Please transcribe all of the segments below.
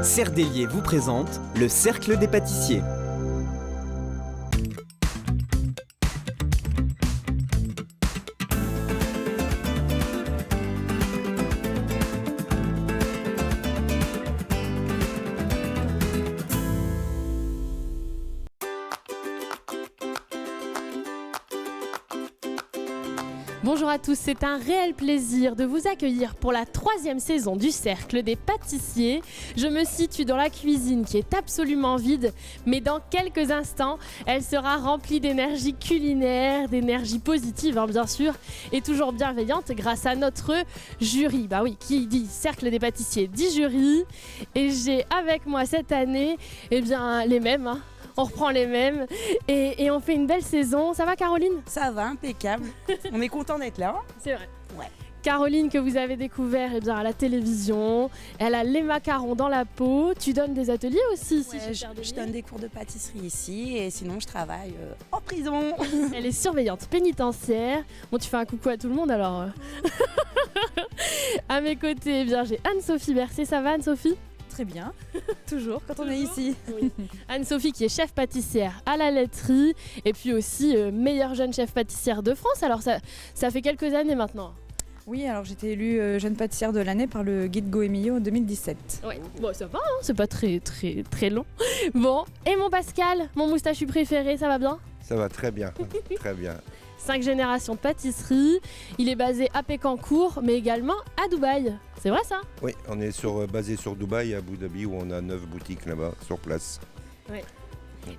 Cerdelier vous présente le Cercle des pâtissiers. Bonjour à tous, c'est un réel plaisir de vous accueillir pour la 3e saison du Cercle des pâtissiers. Je me situe dans la cuisine qui est absolument vide, mais dans quelques instants, elle sera remplie d'énergie culinaire, d'énergie positive bien sûr, et toujours bienveillante grâce à notre jury. Bah oui, qui dit Cercle des pâtissiers dit jury, et j'ai avec moi cette année les mêmes. On reprend les mêmes et on fait une belle saison. Ça va Caroline ? Ça va, impeccable. On est content d'être là. C'est vrai. Ouais. Caroline que vous avez découvert à la télévision. Elle a les macarons dans la peau. Tu donnes des ateliers aussi ici chez Cerdelier ? Je donne des cours de pâtisserie ici et sinon je travaille en prison. Elle est surveillante pénitentiaire. Bon, tu fais un coucou à tout le monde alors. À mes côtés, j'ai Anne-Sophie Bercé. Ça va Anne-Sophie ? Très bien, toujours quand on est ici. Oui. Anne-Sophie qui est chef pâtissière à la laiterie et puis aussi meilleure jeune chef pâtissière de France. Alors ça fait quelques années maintenant. Oui, alors j'ai été élue jeune pâtissière de l'année par le guide Goemio en 2017. Ouais, bon ça va, c'est pas très long. Bon, et mon Pascal, mon moustachu préféré, ça va bien ? Ça va très bien, très bien. 5 générations de pâtisserie, il est basé à Pécancourt mais également à Dubaï. C'est vrai ça ? Oui, on est basé sur Dubaï, à Abu Dhabi, où on a 9 boutiques là-bas, sur place. Ouais.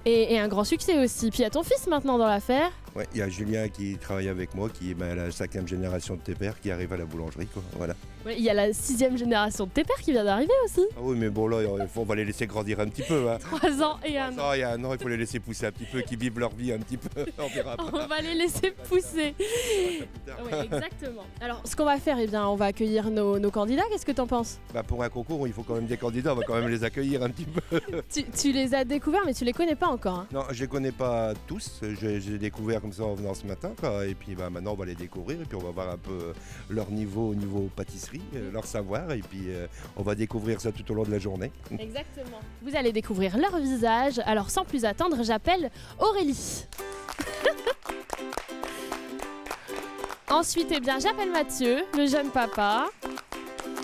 Et un grand succès aussi. Puis il y a ton fils maintenant dans l'affaire. Oui, il y a Julien qui travaille avec moi, qui est la 5e génération de tes pères, qui arrive à la boulangerie, quoi. Voilà. Ouais, il y a la 6e génération de tes pères qui vient d'arriver aussi. Ah oui, mais bon là, on va les laisser grandir un petit peu. 3 ans et 1 an. Il y a un an, il faut les laisser pousser un petit peu, qu'ils vivent leur vie un petit peu. On verra après. On va les laisser pousser. Oui, exactement. Alors, ce qu'on va faire, on va accueillir nos candidats. Qu'est-ce que t'en penses ? Pour un concours, il faut quand même des candidats, on va quand même les accueillir un petit peu. Tu les as découverts, mais tu les connais pas encore. Hein. Non, je les connais pas tous. J'ai découvert comme ça en venant ce matin, quoi. Et puis maintenant, on va les découvrir et puis on va voir un peu leur niveau au niveau pâtisserie, leur savoir. Et puis on va découvrir ça tout au long de la journée. Exactement. Vous allez découvrir leur visage. Alors sans plus attendre, j'appelle Aurélie. Ensuite, j'appelle Mathieu, le jeune papa.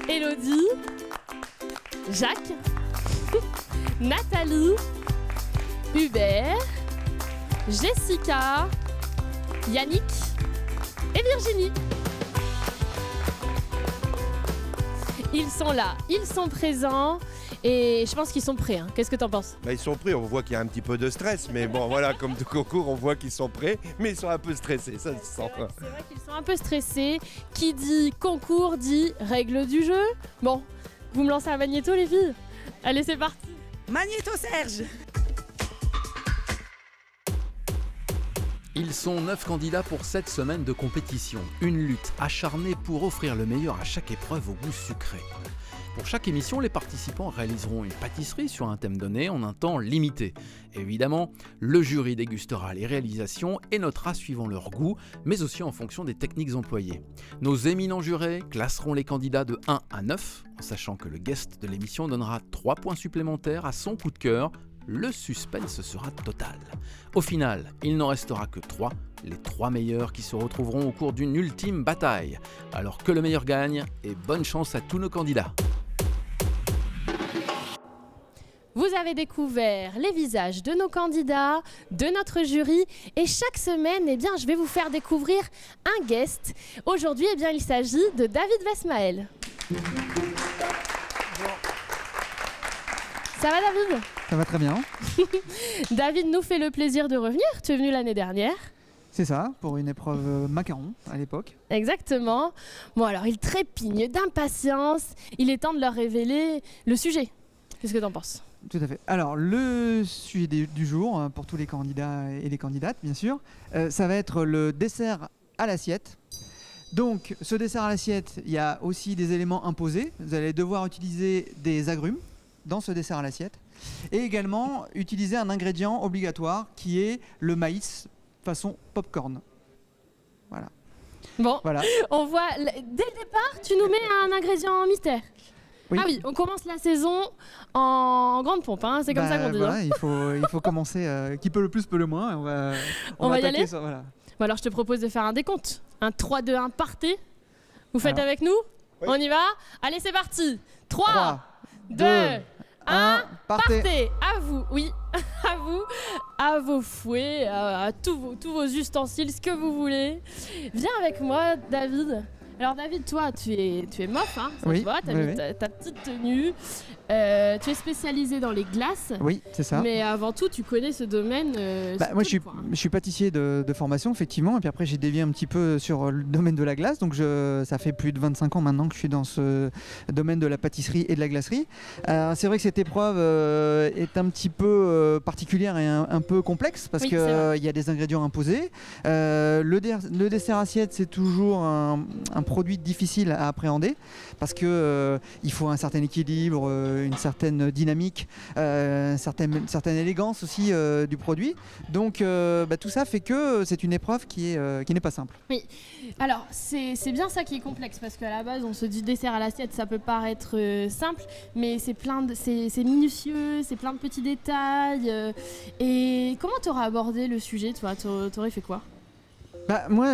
Elodie. Jacques. Nathalie. Hubert. Jessica. Yannick. Et Virginie. Ils sont là, ils sont présents et je pense qu'ils sont prêts. Qu'est-ce que t'en penses ? Ils sont prêts, on voit qu'il y a un petit peu de stress, mais bon voilà, comme tout concours, on voit qu'ils sont prêts, mais ils sont un peu stressés, ça se sent. C'est vrai qu'ils sont un peu stressés. Qui dit concours dit règles du jeu. Bon, vous me lancez un magnéto les filles ? Allez, c'est parti. Magnéto Serge. Ils sont 9 candidats pour 7 semaines de compétition. Une lutte acharnée pour offrir le meilleur à chaque épreuve au goût sucré. Pour chaque émission, les participants réaliseront une pâtisserie sur un thème donné en un temps limité. Évidemment, le jury dégustera les réalisations et notera suivant leur goût, mais aussi en fonction des techniques employées. Nos éminents jurés classeront les candidats de 1 à 9, en sachant que le guest de l'émission donnera 3 points supplémentaires à son coup de cœur. Le suspense sera total. Au final, il n'en restera que 3, les 3 meilleurs qui se retrouveront au cours d'une ultime bataille. Alors que le meilleur gagne, et bonne chance à tous nos candidats. Vous avez découvert les visages de nos candidats, de notre jury, et chaque semaine, je vais vous faire découvrir un guest. Aujourd'hui, il s'agit de David Vesmael. Ça va David ? Ça va très bien. David nous fait le plaisir de revenir. Tu es venu l'année dernière. C'est ça, pour une épreuve macaron à l'époque. Exactement. Bon alors, il trépigne d'impatience. Il est temps de leur révéler le sujet. Qu'est-ce que t'en penses ? Tout à fait. Alors, le sujet du jour, pour tous les candidats et les candidates, bien sûr, ça va être le dessert à l'assiette. Donc, ce dessert à l'assiette, il y a aussi des éléments imposés. Vous allez devoir utiliser des agrumes dans ce dessert à l'assiette. Et également, utiliser un ingrédient obligatoire qui est le maïs façon popcorn. Bon, voilà. On voit, dès le départ, tu nous mets un ingrédient mystère. Oui. Ah oui, on commence la saison en grande pompe, hein, c'est comme ça qu'on dit. Voilà, Hein. il faut commencer. Qui peut le plus, peut le moins. On va y attaquer aller ça, voilà. Bon, alors je te propose de faire un décompte. Un 3, 2, 1, partez. Vous faites Alors. avec nous? Oui. On y va? Allez, c'est parti. 3, 3, 2, 1, partez. partez. À vous, oui, à vous, à vos fouets, à tous vos ustensiles, ce que vous voulez. Viens avec moi, David. Alors David, toi, tu es mof, hein, ça Oui, se voit, tu as oui, mis oui. ta petite tenue. Tu es spécialisé dans les glaces. Oui, c'est ça. Mais avant tout, tu connais ce domaine. Moi, je suis pâtissier de formation, effectivement, et puis après, j'ai dévié un petit peu sur le domaine de la glace. Donc, ça fait plus de 25 ans maintenant que je suis dans ce domaine de la pâtisserie et de la glacerie. C'est vrai que cette épreuve est un petit peu particulière et un peu complexe parce Oui, qu'il c'est vrai. y a des ingrédients imposés. Le dessert assiette, c'est toujours un produit difficile à appréhender parce que il faut un certain équilibre, une certaine dynamique, une certaine élégance aussi du produit. Donc tout ça fait que c'est une épreuve qui n'est pas simple. Alors, c'est bien ça qui est complexe parce qu'à la base, on se dit dessert à l'assiette, ça peut paraître simple, mais c'est minutieux, c'est plein de petits détails. Et comment tu aurais abordé le sujet, toi? T'aurais fait quoi? Moi,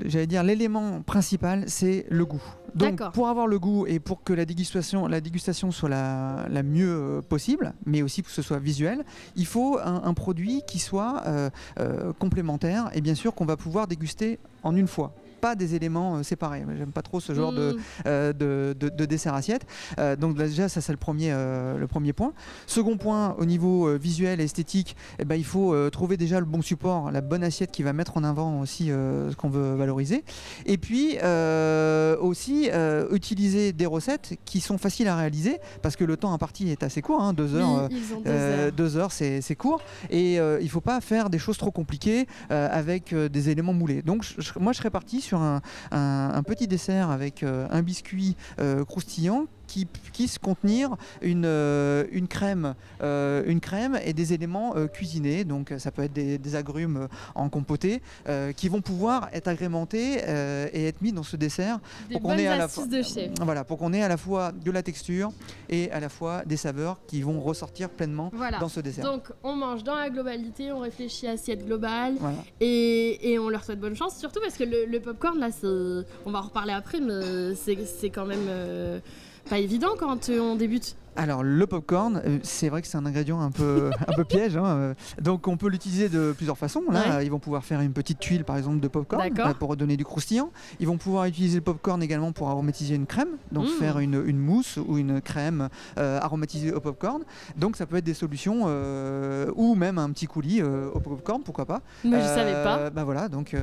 j'allais dire l'élément principal, c'est le goût. Donc, D'accord. pour avoir le goût et pour que la dégustation soit la mieux possible, mais aussi pour que ce soit visuel, il faut un produit qui soit complémentaire et bien sûr qu'on va pouvoir déguster en une fois. Pas des éléments séparés. J'aime pas trop ce genre de dessert assiette. Donc déjà, ça c'est le premier point. Second point, au niveau visuel et esthétique, il faut trouver déjà le bon support, la bonne assiette qui va mettre en avant aussi ce qu'on veut valoriser. Et puis aussi utiliser des recettes qui sont faciles à réaliser parce que le temps imparti est assez court, 2 heures. Oui, ils ont 2 heures. 2 heures, c'est court. Et il ne faut pas faire des choses trop compliquées avec des éléments moulés. Donc moi, je serais parti sur un petit dessert avec un biscuit croustillant qui puisse contenir une crème et des éléments cuisinés. Donc ça peut être des agrumes en compoté qui vont pouvoir être agrémentés et être mis dans ce dessert Des pour qu'on bonnes ait astuces de chef. voilà, pour qu'on ait à la fois de la texture et à la fois des saveurs qui vont ressortir pleinement Voilà. dans ce dessert. Donc, on mange dans la globalité, on réfléchit à assiette globale Voilà. et on leur souhaite bonne chance. Surtout parce que le popcorn, là, on va en reparler après, mais c'est quand même pas évident quand on débute. Alors le popcorn, c'est vrai que c'est un ingrédient un peu piège, donc on peut l'utiliser de plusieurs façons. Là, Ouais. ils vont pouvoir faire une petite tuile par exemple de popcorn D'accord. pour donner du croustillant. Ils vont pouvoir utiliser le popcorn également pour aromatiser une crème, donc faire une mousse ou une crème aromatisée au popcorn. Donc ça peut être des solutions ou même un petit coulis au popcorn, pourquoi pas. Mais je savais pas. Voilà, donc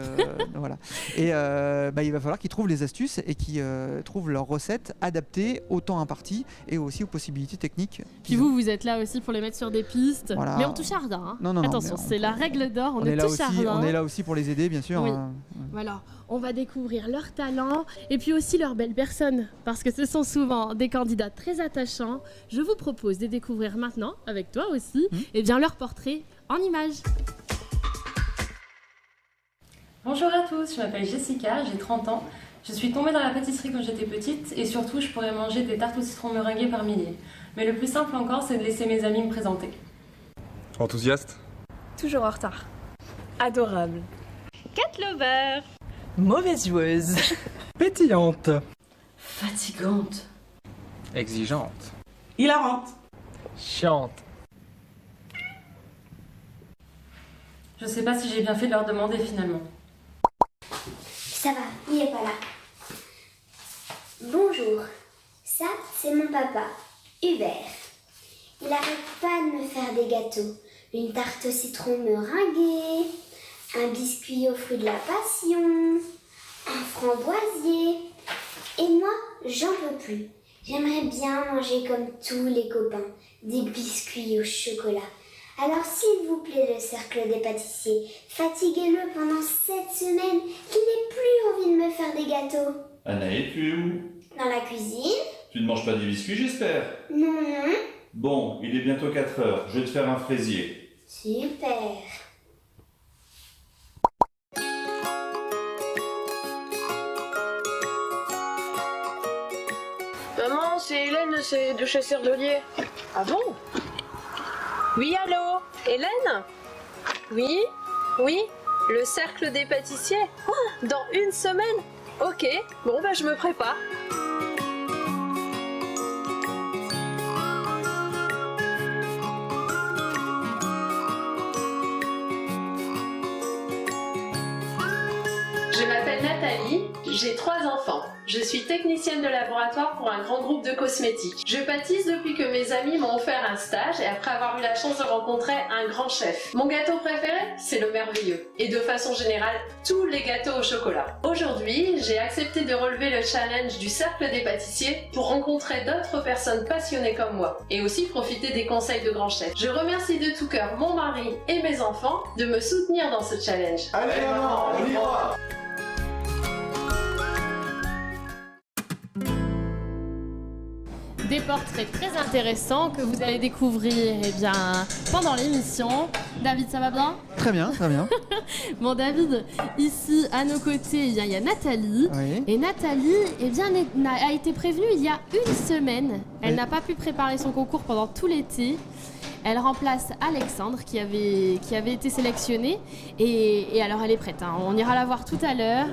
voilà. Et il va falloir qu'ils trouvent les astuces et qu'ils trouvent leurs recettes adaptées au temps imparti et aussi aux possibilités techniques. Puis vous êtes là aussi pour les mettre sur des pistes. Voilà. Mais on touche à rien. Hein. Non, Attention, mais c'est la règle d'or, on est ne là touche aussi, à rien. on est là aussi pour les aider, bien sûr. Oui. Voilà, on va découvrir leur talent et puis aussi leurs belles personnes parce que ce sont souvent des candidats très attachants. Je vous propose de découvrir maintenant, avec toi aussi, leur portrait en images. Bonjour à tous, je m'appelle Jessica, j'ai 30 ans. Je suis tombée dans la pâtisserie quand j'étais petite et surtout je pourrais manger des tartes au citron meringuées par milliers. Mais le plus simple encore, c'est de laisser mes amis me présenter. Enthousiaste? Toujours en retard. Adorable. Cat lover. Mauvaise joueuse. Pétillante. Fatigante. Exigeante. Hilarante. Chiante. Je sais pas si j'ai bien fait de leur demander finalement. Ça va, il est pas là. Bonjour, ça c'est mon papa, Hubert. Il arrête pas de me faire des gâteaux. Une tarte au citron meringuée, un biscuit aux fruits de la passion, un framboisier. Et moi, j'en peux plus. J'aimerais bien manger comme tous les copains, des biscuits au chocolat. Alors s'il vous plaît, le cercle des pâtissiers, fatiguez-le pendant cette semaine qu'il n'ait plus envie de me faire des gâteaux. Anaïs, tu es où? Dans la cuisine? Tu ne manges pas des biscuits, j'espère? Non, non. Bon, il est bientôt 4 heures, je vais te faire un fraisier. Super. Maman, c'est Hélène, c'est de chez Cerdelier. Ah bon? Oui, allô? Hélène? Oui? Oui? Le cercle des pâtissiers? Oh, dans une semaine? Ok, bon bah je me prépare. Je m'appelle Nathalie, j'ai 3 enfants. Je suis technicienne de laboratoire pour un grand groupe de cosmétiques. Je pâtisse depuis que mes amis m'ont offert un stage et après avoir eu la chance de rencontrer un grand chef. Mon gâteau préféré, c'est le merveilleux. Et de façon générale, tous les gâteaux au chocolat. Aujourd'hui, j'ai accepté de relever le challenge du cercle des pâtissiers pour rencontrer d'autres personnes passionnées comme moi et aussi profiter des conseils de grands chefs. Je remercie de tout cœur mon mari et mes enfants de me soutenir dans ce challenge. Allez maman, on y va! Des portraits très intéressants que vous allez découvrir pendant l'émission. David, ça va bien? Très bien, très bien. Bon David, ici à nos côtés, il y a Nathalie. Oui. Et Nathalie a été prévenue il y a une semaine. Elle n'a pas pu préparer son concours pendant tout l'été. Elle remplace Alexandre qui avait été sélectionné. Et alors elle est prête, hein. On ira la voir tout à l'heure.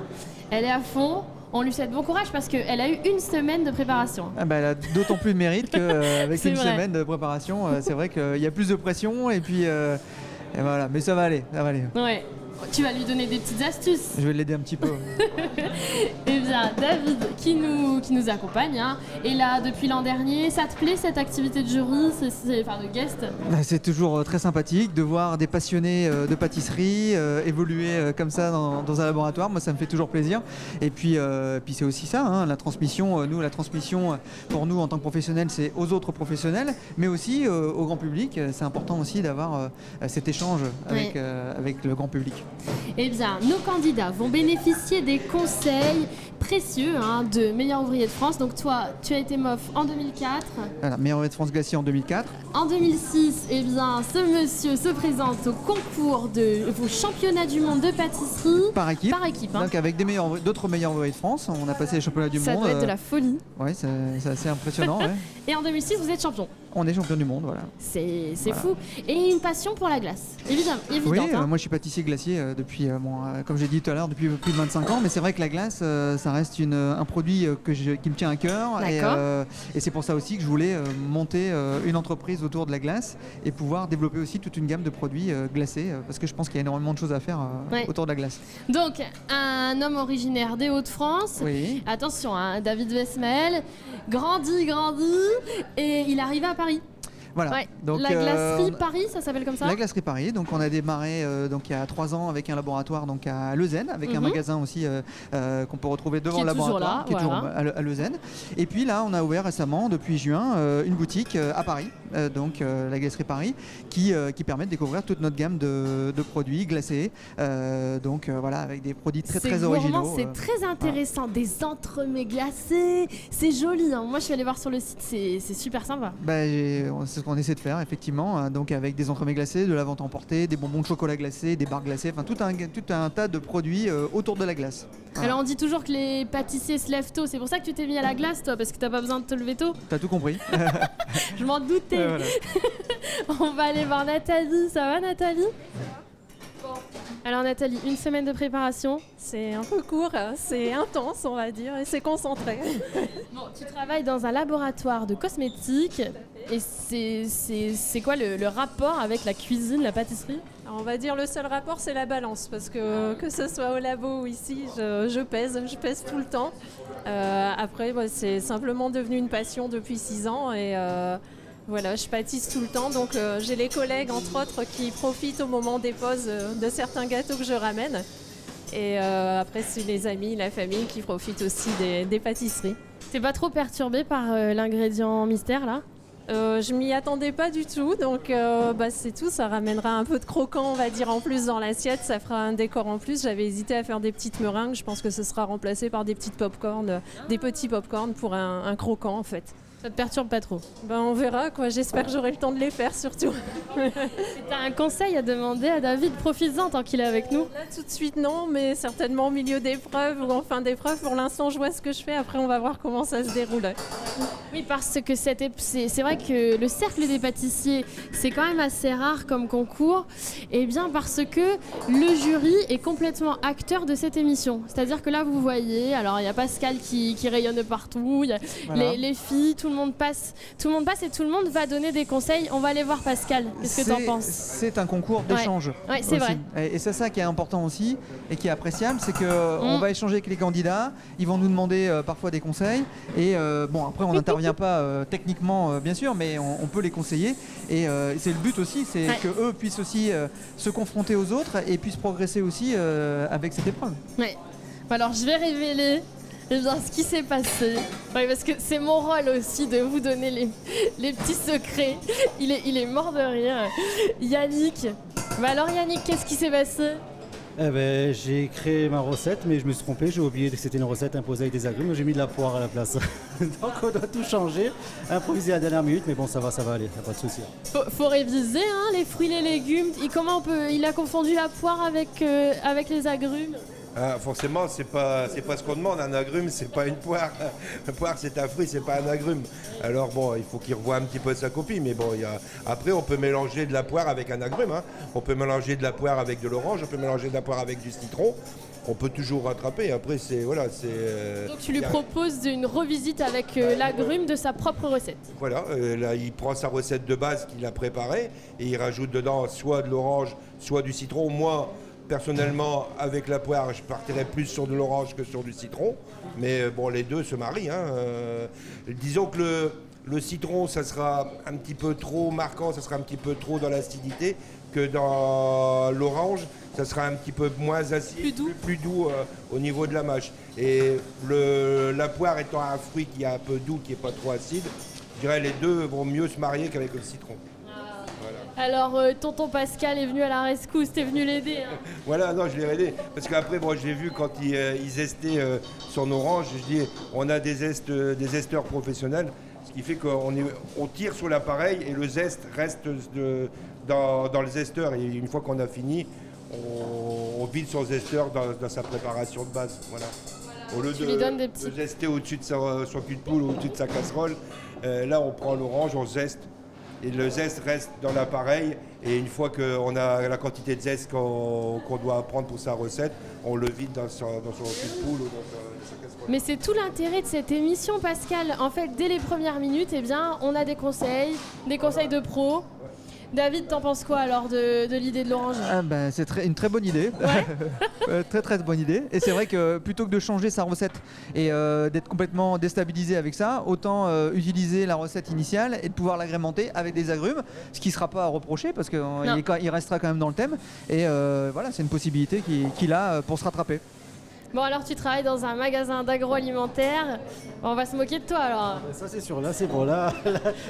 Elle est à fond. On lui souhaite bon courage parce qu'elle a eu une semaine de préparation. Ah bah, elle a d'autant plus de mérite qu'avec C'est une vrai. semaine de préparation, c'est vrai qu'il y a plus de pression et puis et voilà. Mais ça va aller, ça va aller. Ouais. Tu vas lui donner des petites astuces. Je vais l'aider un petit peu. Eh bien, David, qui nous accompagne, hein, est là depuis l'an dernier. Ça te plaît cette activité de jury, enfin de guest? C'est toujours très sympathique de voir des passionnés de pâtisserie évoluer comme ça dans un laboratoire. Moi, ça me fait toujours plaisir. Et puis c'est aussi ça, hein, la transmission. La transmission pour nous en tant que professionnels, c'est aux autres professionnels, mais aussi au grand public. C'est important aussi d'avoir cet échange avec le grand public. Eh bien, nos candidats vont bénéficier des conseils précieux de meilleur ouvrier de France. Donc toi, tu as été MOF en 2004. Voilà, meilleur ouvrier de France glacier en 2004. En 2006, eh bien, ce monsieur se présente au concours vos championnats du monde de pâtisserie. Par équipe. Hein. Donc avec d'autres meilleurs ouvriers de France. On a passé les championnats du monde. Ça doit être de la folie. Oui, c'est assez impressionnant. Ouais. Et en 2006, vous êtes champion. On est champion du monde, voilà. C'est Voilà. fou. Et une passion pour la glace, évidemment. Oui, hein. moi je suis pâtissier glacier depuis, comme j'ai dit tout à l'heure, depuis plus de 25 ans. Mais c'est vrai que la glace, ça reste un produit qui me tient à cœur. Et c'est pour ça aussi que je voulais monter une entreprise autour de la glace et pouvoir développer aussi toute une gamme de produits glacés. Parce que je pense qu'il y a énormément de choses à faire autour de la glace. Donc, un homme originaire des Hauts-de-France. Oui. Attention, David Westmel, grandi, et il arrive à Paris. Voilà. Ouais. Donc, la glacerie Paris, ça s'appelle comme ça? La glacerie Paris. Donc on a démarré donc il y a 3 ans avec un laboratoire donc à Leuzen, avec un magasin aussi qu'on peut retrouver devant le laboratoire, qui est toujours à Leuzen. Et puis là, on a ouvert récemment, depuis juin, une boutique à Paris, donc la glacerie Paris, qui permet de découvrir toute notre gamme de produits glacés. Voilà, avec des produits très originaux. C'est très intéressant, des entremets glacés, c'est joli. Hein. Moi, je suis allée voir sur le site, c'est super sympa. C'est ce qu'on essaie de faire effectivement, donc avec des entremets glacés, de la vente emportée, des bonbons de chocolat glacés, des barres glacées, enfin tout un tas de produits autour de la glace. Voilà. Alors on dit toujours que les pâtissiers se lèvent tôt, c'est pour ça que tu t'es mis à la glace toi, parce que t'as pas besoin de te lever tôt. T'as tout compris. Je m'en doutais. Voilà. On va aller voir Nathalie, ça va Nathalie? Alors Nathalie, une semaine de préparation. C'est un peu court, c'est intense on va dire, et c'est concentré. Bon, tu travailles dans un laboratoire de cosmétiques, et c'est quoi le rapport avec la cuisine, la pâtisserie? Alors, on va dire le seul rapport c'est la balance, parce que ce soit au labo ou ici, je pèse tout le temps. Après, c'est simplement devenu une passion depuis 6 ans, et voilà, je pâtisse tout le temps, donc j'ai les collègues entre autres qui profitent au moment des pauses de certains gâteaux que je ramène. Et après c'est les amis, la famille qui profitent aussi des pâtisseries. T'es pas trop perturbée par l'ingrédient mystère là? Je m'y attendais pas du tout, donc c'est tout, ça ramènera un peu de croquant on va dire en plus dans l'assiette, ça fera un décor en plus. J'avais hésité à faire des petites meringues, je pense que ce sera remplacé par des petites pop-corn, des petits pop-corn pour un croquant en fait. Ça te perturbe pas trop? Ben, on verra, quoi. J'espère que j'aurai le temps de les faire, surtout. T'as un conseil à demander à David? Profites-en tant qu'il est avec nous. Là, tout de suite, non, mais certainement au milieu d'épreuve ou en fin d'épreuve. Pour l'instant, je vois ce que je fais. Après, on va voir comment ça se déroule. Oui, parce que c'est vrai que le cercle des pâtissiers, c'est quand même assez rare comme concours. Et bien parce que le jury est complètement acteur de cette émission. C'est-à-dire que là, vous voyez, alors il y a Pascal qui rayonne de partout, il y a les filles, tout le monde passe et tout le monde va donner des conseils. On va aller voir Pascal. Qu'est-ce que tu en penses? C'est un concours d'échange. Ouais, c'est vrai. Et c'est ça qui est important aussi et qui est appréciable, c'est qu'on va échanger avec les candidats, ils vont nous demander parfois des conseils et bon, après on n'intervient pas techniquement bien sûr, mais on peut les conseiller et c'est le but aussi, c'est qu'eux puissent aussi se confronter aux autres et puissent progresser aussi avec cette épreuve. Ouais. Alors je vais révéler ce qui s'est passé. Ouais, parce que c'est mon rôle aussi de vous donner les petits secrets. Il est mort de rire. Yannick. Alors Yannick, qu'est-ce qui s'est passé? J'ai créé ma recette, mais je me suis trompé, j'ai oublié que c'était une recette imposée avec des agrumes, j'ai mis de la poire à la place. Donc on doit tout changer, improviser à la dernière minute, mais bon ça va aller, y a pas de souci. Faut réviser les fruits, les légumes. Il a confondu la poire avec les agrumes. Forcément, c'est pas ce qu'on demande. Un agrume, c'est pas une poire. La poire, c'est un fruit, c'est pas un agrume. Alors bon, il faut qu'il revoie un petit peu sa copie. Mais bon, après, on peut mélanger de la poire avec un agrume. On peut mélanger de la poire avec de l'orange. On peut mélanger de la poire avec du citron. On peut toujours rattraper. Après, Donc tu lui proposes une revisite avec l'agrume de sa propre recette. Voilà, là, il prend sa recette de base qu'il a préparée et il rajoute dedans soit de l'orange, soit du citron. Moi, personnellement, avec la poire, je partirais plus sur de l'orange que sur du citron. Mais bon, les deux se marient. Disons que le citron, ça sera un petit peu trop marquant, ça sera un petit peu trop dans l'acidité, que dans l'orange, ça sera un petit peu moins acide, plus doux au niveau de la mâche. Et la poire étant un fruit qui est un peu doux, qui n'est pas trop acide, je dirais les deux vont mieux se marier qu'avec le citron. Alors, tonton Pascal est venu à la rescousse, t'es venu l'aider. Voilà, non, je l'ai aidé. Parce qu'après, moi, j'ai vu quand ils zestaient son orange, je dis, on a des zesteurs professionnels, ce qui fait qu'on tire sur l'appareil et le zeste reste dans le zesteur. Et une fois qu'on a fini, on vide son zesteur dans sa préparation de base. Voilà. Au lieu de zester au-dessus de son cul de poule ou au-dessus de sa casserole, là, on prend l'orange, on zeste. Et le zeste reste dans l'appareil et une fois qu'on a la quantité de zeste qu'on doit prendre pour sa recette, on le vide dans son cul de poule ou dans sa casserole. Mais c'est tout l'intérêt de cette émission, Pascal. En fait, dès les premières minutes, on a des conseils de pro. David, t'en penses quoi alors de l'idée de l'orange? C'est une très bonne idée, très très bonne idée. Et c'est vrai que plutôt que de changer sa recette et d'être complètement déstabilisé avec ça, autant utiliser la recette initiale et de pouvoir l'agrémenter avec des agrumes, ce qui ne sera pas à reprocher parce qu'il restera quand même dans le thème. Et voilà, c'est une possibilité qu'il a pour se rattraper. Bon, alors tu travailles dans un magasin d'agroalimentaire. Bon, on va se moquer de toi alors. Ça c'est sûr, là c'est bon, là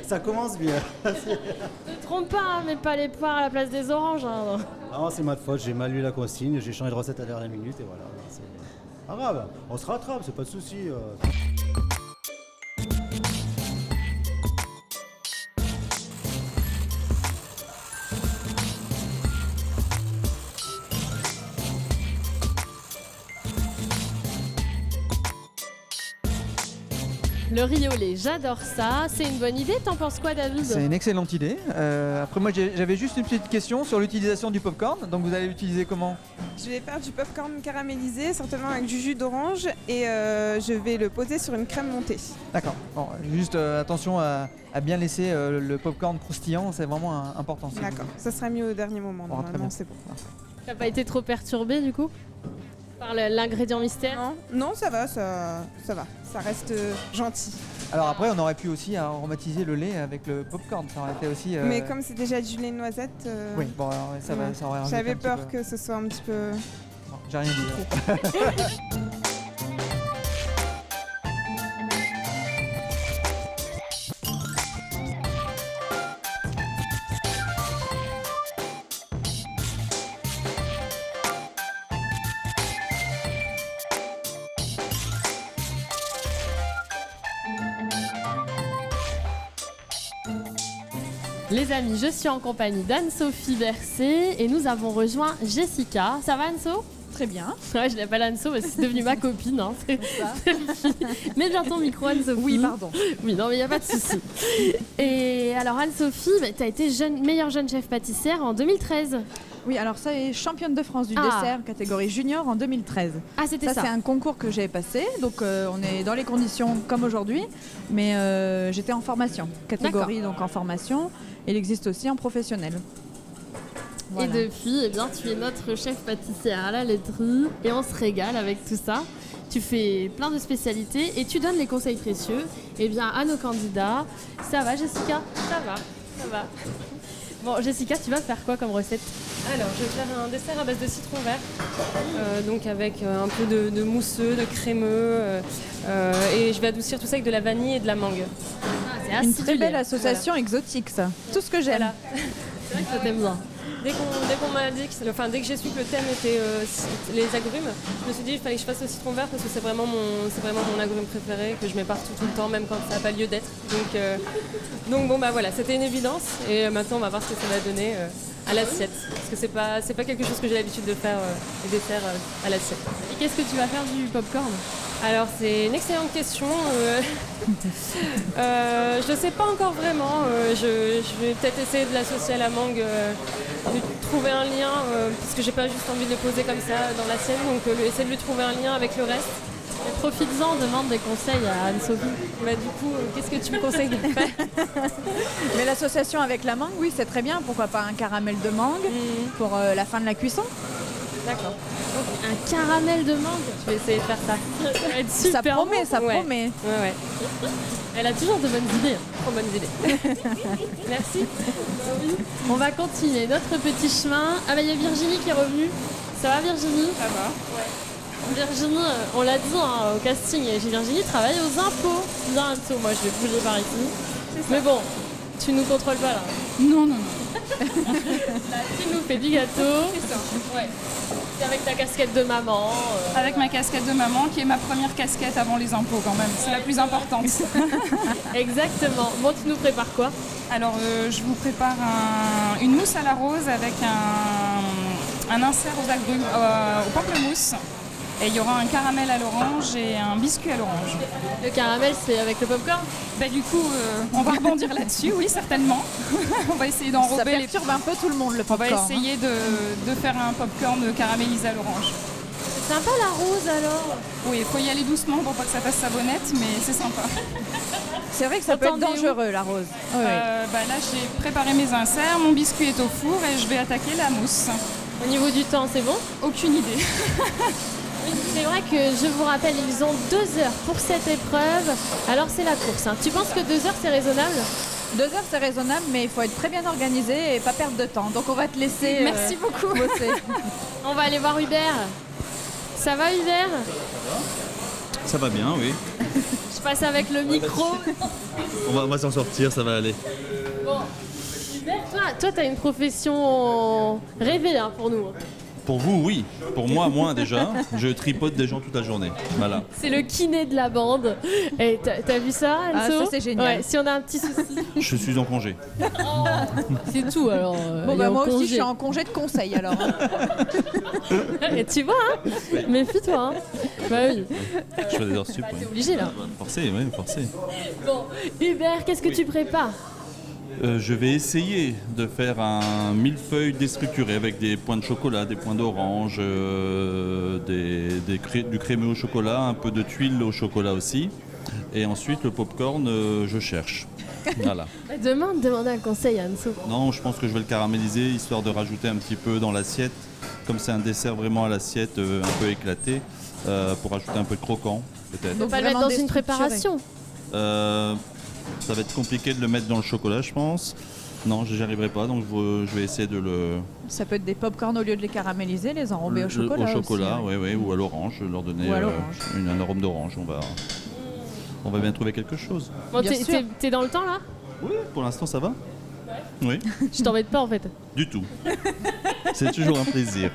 ça commence bien. Ne te trompe pas, mais pas les poires à la place des oranges. Non, c'est ma faute, j'ai mal lu la consigne, j'ai changé de recette à la dernière minute et voilà. C'est pas grave, on se rattrape, c'est pas de souci. Le riz au lait, j'adore ça. C'est une bonne idée. T'en penses quoi, David? C'est une excellente idée. Après, moi, j'avais juste une petite question sur l'utilisation du popcorn. Donc, vous allez l'utiliser comment? Je vais faire du popcorn caramélisé, certainement avec du jus d'orange, et je vais le poser sur une crème montée. D'accord. Bon, juste attention à bien laisser le popcorn croustillant, c'est vraiment important. D'accord. Ça sera mieux au dernier moment. Normalement, c'est bon. T'as pas été trop perturbé du coup par l'ingrédient mystère? Non, ça va, ça va. Ça reste gentil. Alors après, on aurait pu aussi aromatiser le lait avec le popcorn. Ça aurait été aussi. Mais comme c'est déjà du lait de noisette. Oui, bon, alors, ça aurait. J'avais peur que ce soit un petit peu. Non, j'ai rien dit. Les amis, je suis en compagnie d'Anne-Sophie Bercé et nous avons rejoint Jessica. Ça va Anne-So ? Très bien. Ouais, je l'appelle Anne-So parce que c'est devenu ma copine. Hein. Mets bien ton micro Anne-Sophie. Oui, pardon. Oui, non mais il n'y a pas de souci. Et alors Anne-Sophie, tu as été meilleure jeune chef pâtissière en 2013. Oui, alors ça est championne de France du dessert catégorie junior en 2013. Ah, c'était ça. C'est un concours que j'ai passé, donc on est dans les conditions comme aujourd'hui, mais j'étais en formation, catégorie donc en formation. Il existe aussi en professionnel. Voilà. Et depuis, eh bien, tu es notre chef pâtissière à la laiterie et on se régale avec tout ça. Tu fais plein de spécialités et tu donnes les conseils précieux à nos candidats. Ça va Jessica ? Ça va. Bon Jessica, tu vas faire quoi comme recette ? Alors, je vais faire un dessert à base de citron vert, donc avec un peu de mousseux, de crémeux, et je vais adoucir tout ça avec de la vanille et de la mangue. C'est une très belle association exotique, ça. Tout ce que j'aime. Voilà. C'est vrai que ça t'aime bien. Dès qu'on m'a dit dès que j'ai su que le thème était les agrumes, je me suis dit qu'il fallait que je fasse le citron vert parce que c'est vraiment mon agrume préféré, que je mets partout tout le temps, même quand ça n'a pas lieu d'être. Donc bon voilà, c'était une évidence et maintenant on va voir ce que ça va donner à l'assiette. Parce que c'est pas quelque chose que j'ai l'habitude de faire, les desserts à l'assiette. Et qu'est-ce que tu vas faire du popcorn ? Alors c'est une excellente question. Je ne sais pas encore vraiment. Je vais peut-être essayer de l'associer à la mangue, de trouver un lien, parce que j'ai pas juste envie de le poser comme ça dans l'assiette, donc essayer de lui trouver un lien avec le reste. Profites-en, demande des conseils à Anne-Sophie. Du coup, qu'est-ce que tu me conseilles de faire ? Mais l'association avec la mangue, oui, c'est très bien. Pourquoi pas un caramel de mangue pour la fin de la cuisson ? D'accord. Un caramel de mangue ? Je vais essayer de faire ça. Ça va être super bon. Ça promet. Ouais. Elle a toujours de bonnes idées. Trop bonnes idées. Merci. On va continuer notre petit chemin. Ah il y a Virginie qui est revenue. Ça va Virginie ? Ça va. Ouais. Virginie, on l'a dit au casting, Virginie travaille aux impôts. Bien Anso, moi je vais bouger par ici. Mais bon, tu nous contrôles pas là. Non. Là, tu nous fais du gâteau. C'est ça. Ouais. C'est avec ta casquette de maman. Avec ma casquette de maman, qui est ma première casquette avant les impôts quand même. C'est la plus importante. Exactement. Bon, tu nous prépares quoi ? Alors, je vous prépare une mousse à la rose avec un insert aux agrumes, au pamplemousse. Et il y aura un caramel à l'orange et un biscuit à l'orange. Le caramel, c'est avec le popcorn ? Du coup, on va rebondir là-dessus, oui, certainement. On va essayer d'enrober. Ça perturbe un peu tout le monde, le popcorn. On va essayer de faire un popcorn caramélisé à l'orange. C'est sympa la rose alors ? Oui, il faut y aller doucement pour pas que ça fasse savonnette, mais c'est sympa. C'est vrai que ça peut être dangereux, la rose. Là, j'ai préparé mes inserts, mon biscuit est au four et je vais attaquer la mousse. Au niveau du temps, c'est bon ? Aucune idée. C'est vrai que je vous rappelle, ils ont 2 heures pour cette épreuve. Alors c'est la course. Tu penses que 2 heures c'est raisonnable ? 2 heures c'est raisonnable, mais il faut être très bien organisé et pas perdre de temps. Donc on va te laisser. Merci beaucoup. Bosser. On va aller voir Hubert. Ça va Hubert ? Ça va bien, oui. Je passe avec le micro. On va s'en sortir, ça va aller. Bon, Hubert, toi t'as une profession rêvée pour nous. Pour vous, oui. Pour moi, moins déjà. Je tripote des gens toute la journée. Voilà. C'est le kiné de la bande. Et t'as vu ça, Anso ? Ça, c'est génial. Ouais, si on a un petit souci. Je suis en congé. C'est tout, alors. Moi aussi, je suis en congé de conseil, alors. Et tu vois, méfie-toi. Bah oui. Je fais des heures sup, T'es obligé, là. Forcé. Bon, Hubert, qu'est-ce que tu prépares ? Je vais essayer de faire un millefeuille déstructuré avec des points de chocolat, des points d'orange, du crémeux au chocolat, un peu de tuile au chocolat aussi. Et ensuite, le popcorn, je cherche. Voilà. Demande un conseil à Anso. Non, je pense que je vais le caraméliser, histoire de rajouter un petit peu dans l'assiette. Comme c'est un dessert vraiment à l'assiette, un peu éclaté, pour rajouter un peu de croquant, peut-être. Donc pas le mettre dans une préparation. Ça va être compliqué de le mettre dans le chocolat, je pense. Non, j'y arriverai pas, donc je vais essayer de le... Ça peut être des pop-corn au lieu de les caraméliser, les enrober au chocolat. Au chocolat, aussi, oui, ou à l'orange, leur donner un arôme d'orange. On va bien trouver quelque chose. Bon, t'es dans le temps là ? Oui, pour l'instant ça va. Oui. Je t'embête pas en fait. Du tout. C'est toujours un plaisir.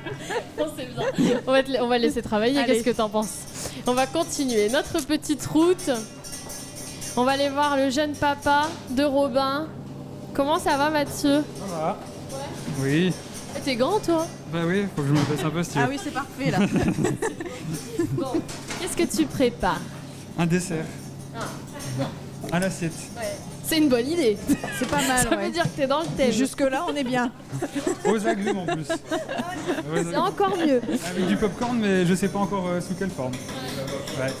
Non, c'est bien. On va le laisser travailler, qu'est-ce que t'en penses ? On va continuer notre petite route. On va aller voir le jeune papa de Robin. Comment ça va Mathieu? Ça va. Oui. T'es grand toi? Bah oui, faut que je me baisse un peu si tu veux. Ah oui, c'est parfait là. Bon, qu'est-ce que tu prépares? Un dessert. À l'assiette. C'est une bonne idée. C'est pas mal. Ça veut dire que t'es dans le thème. Jusque-là, on est bien. Aux agrumes en plus. C'est encore mieux. Avec du popcorn, mais je sais pas encore sous quelle forme. Ouais.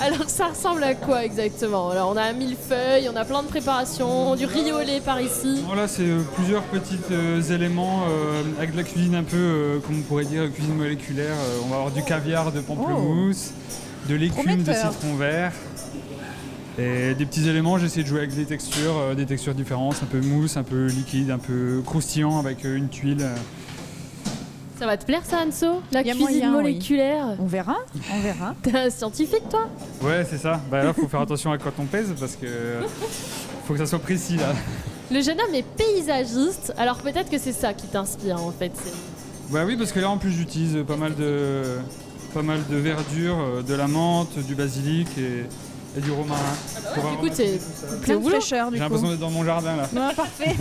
Alors ça ressemble à quoi exactement? Alors on a un millefeuille, on a plein de préparations, du riz au lait par ici. Bon, là, c'est plusieurs petits éléments avec de la cuisine un peu, comme on pourrait dire, cuisine moléculaire. On va avoir du caviar de pamplemousse, de l'écume de citron vert. Et des petits éléments, j'essaie de jouer avec des textures différentes, un peu mousse, un peu liquide, un peu croustillant avec une tuile. Ça va te plaire ça Anso? La cuisine moyen, moléculaire? Oui. On verra. T'es un scientifique toi? Ouais, c'est ça. Bah là, faut faire attention à quoi on pèse parce que faut que ça soit précis là. Le jeune homme est paysagiste, alors peut-être que c'est ça qui t'inspire en fait. Bah oui, parce que là en plus j'utilise pas mal de verdure, de la menthe, du basilic et du romarin. Du coup, t'es plein de fraîcheur du coup. J'ai l'impression d'être dans mon jardin là. Ouais, parfait.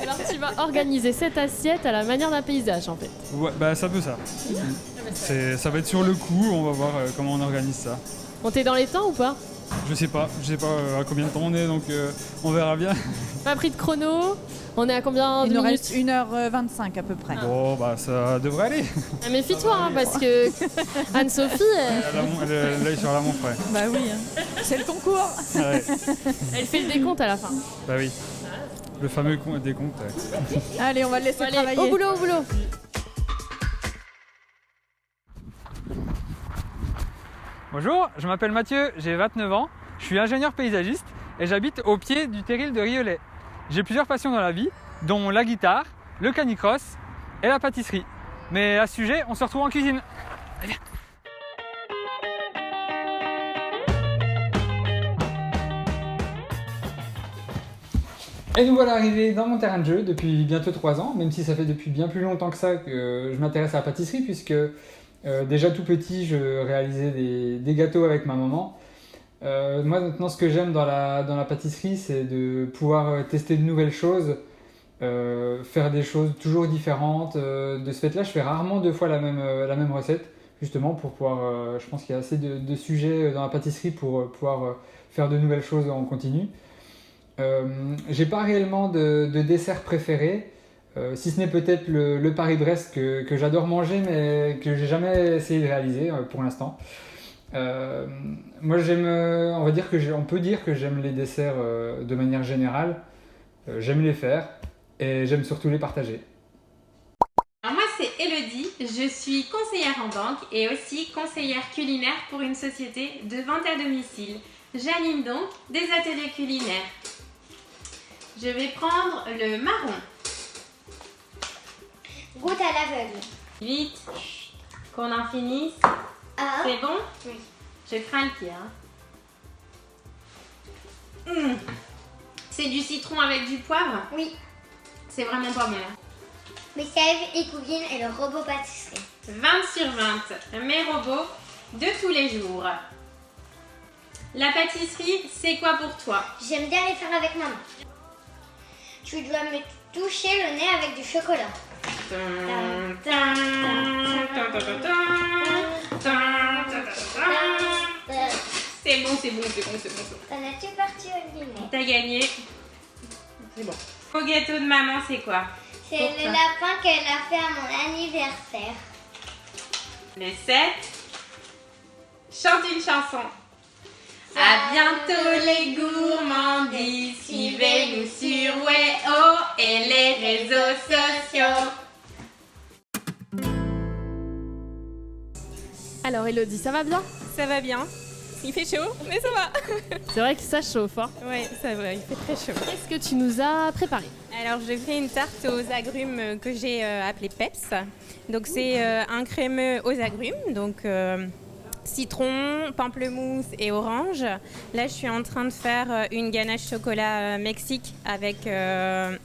Alors tu vas organiser cette assiette à la manière d'un paysage en fait. Ouais, bah ça peut ça. Ça va être sur le coup, on va voir comment on organise ça. On t'es dans les temps ou pas? Je sais pas à combien de temps on est, donc on verra bien. Pas pris de chrono. On est à combien de minutes? Il nous reste 1h25 à peu près. Bon, bah ça devrait aller. Méfie-toi, hein, parce que Anne-Sophie... Elle a l'œil sur la montre, ouais. Bah oui, c'est le concours. Ouais. Elle fait le décompte à la fin. Bah oui, le fameux décompte. Ouais. Allez, on va le laisser travailler. Au boulot, au boulot. Bonjour, je m'appelle Mathieu, j'ai 29 ans, je suis ingénieur paysagiste et j'habite au pied du terril de Rieulay. J'ai plusieurs passions dans la vie, dont la guitare, le canicross et la pâtisserie. Mais à ce sujet, on se retrouve en cuisine. Allez, viens. Et nous voilà arrivés dans mon terrain de jeu depuis bientôt 3 ans, même si ça fait depuis bien plus longtemps que ça que je m'intéresse à la pâtisserie, puisque déjà tout petit, je réalisais des gâteaux avec ma maman. Moi maintenant, ce que j'aime dans la pâtisserie, c'est de pouvoir tester de nouvelles choses, faire des choses toujours différentes. De ce fait-là, je fais rarement 2 fois la même recette, justement pour pouvoir... je pense qu'il y a assez de sujets dans la pâtisserie pour pouvoir faire de nouvelles choses en continu. J'ai pas réellement de dessert préféré, si ce n'est peut-être le Paris-Brest que j'adore manger, mais que j'ai jamais essayé de réaliser pour l'instant. Moi on peut dire que j'aime les desserts de manière générale. J'aime les faire et j'aime surtout les partager. Alors moi c'est Elodie, je suis conseillère en banque et aussi conseillère culinaire pour une société de vente à domicile. J'anime donc des ateliers culinaires. Je vais prendre le marron. Goûte à l'aveugle. Vite, qu'on en finisse. Ah. C'est bon? Oui. Je crains le pire. C'est du citron avec du poivre? Oui. C'est vraiment pas bon. Mes Sèvres et Couvine et le robot pâtisserie. 20 sur 20, mes robots de tous les jours. La pâtisserie, c'est quoi pour toi? J'aime bien les faire avec maman. Tu dois me toucher le nez avec du chocolat. C'est bon. T'en as-tu parti au dîner? T'as gagné. C'est bon. Au gâteau de maman, c'est quoi? C'est le lapin qu'elle a fait à mon anniversaire. Le 7. Chante une chanson. À bientôt les gourmandises, suivez-nous sur Weho et les réseaux sociaux. Alors Elodie, ça va bien? Ça va bien. Il fait chaud, mais ça va. C'est vrai que ça chauffe, hein? Oui, ça va, il fait très chaud. Qu'est-ce que tu nous as préparé? Alors, j'ai fait une tarte aux agrumes que j'ai appelée Peps. Donc, c'est un crémeux aux agrumes, donc citron, pamplemousse et orange. Là, je suis en train de faire une ganache chocolat Mexique avec de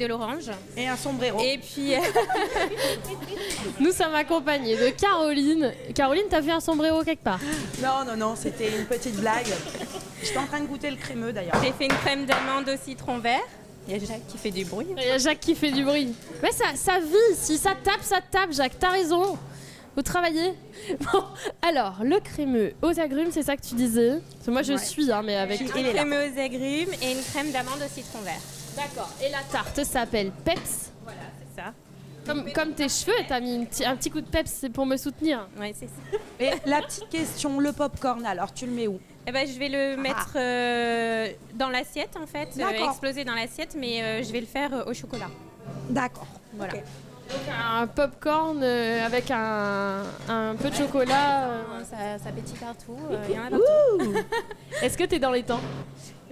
l'orange. Et un sombrero. Et puis... Nous sommes accompagnés de Caroline. Caroline, t'as fait un sombrero quelque part? Non, c'était une petite blague. J'étais en train de goûter le crémeux d'ailleurs. J'ai fait une crème d'amande au citron vert. Il y a Jacques qui fait du bruit. Il y a Jacques qui fait du bruit. Mais ça vit, si ça tape, Jacques, t'as raison. Vous travaillez. Bon, alors, le crémeux aux agrumes, c'est ça que tu disais. Parce que moi, je suis, hein, mais avec... Un crémeux aux agrumes et une crème d'amande au citron vert. D'accord. Et la tarte s'appelle Peps. Voilà, c'est ça. Comme tes cheveux, t'as mis un petit coup de peps, c'est pour me soutenir. Oui, c'est ça. Et la petite question, le popcorn, alors tu le mets où? Eh ben, je vais le mettre dans l'assiette en fait, exploser dans l'assiette, mais je vais le faire au chocolat. D'accord. Voilà. Okay. Donc un popcorn avec un peu de chocolat. Ça pétille partout, il y en a partout. Est-ce que t'es dans les temps?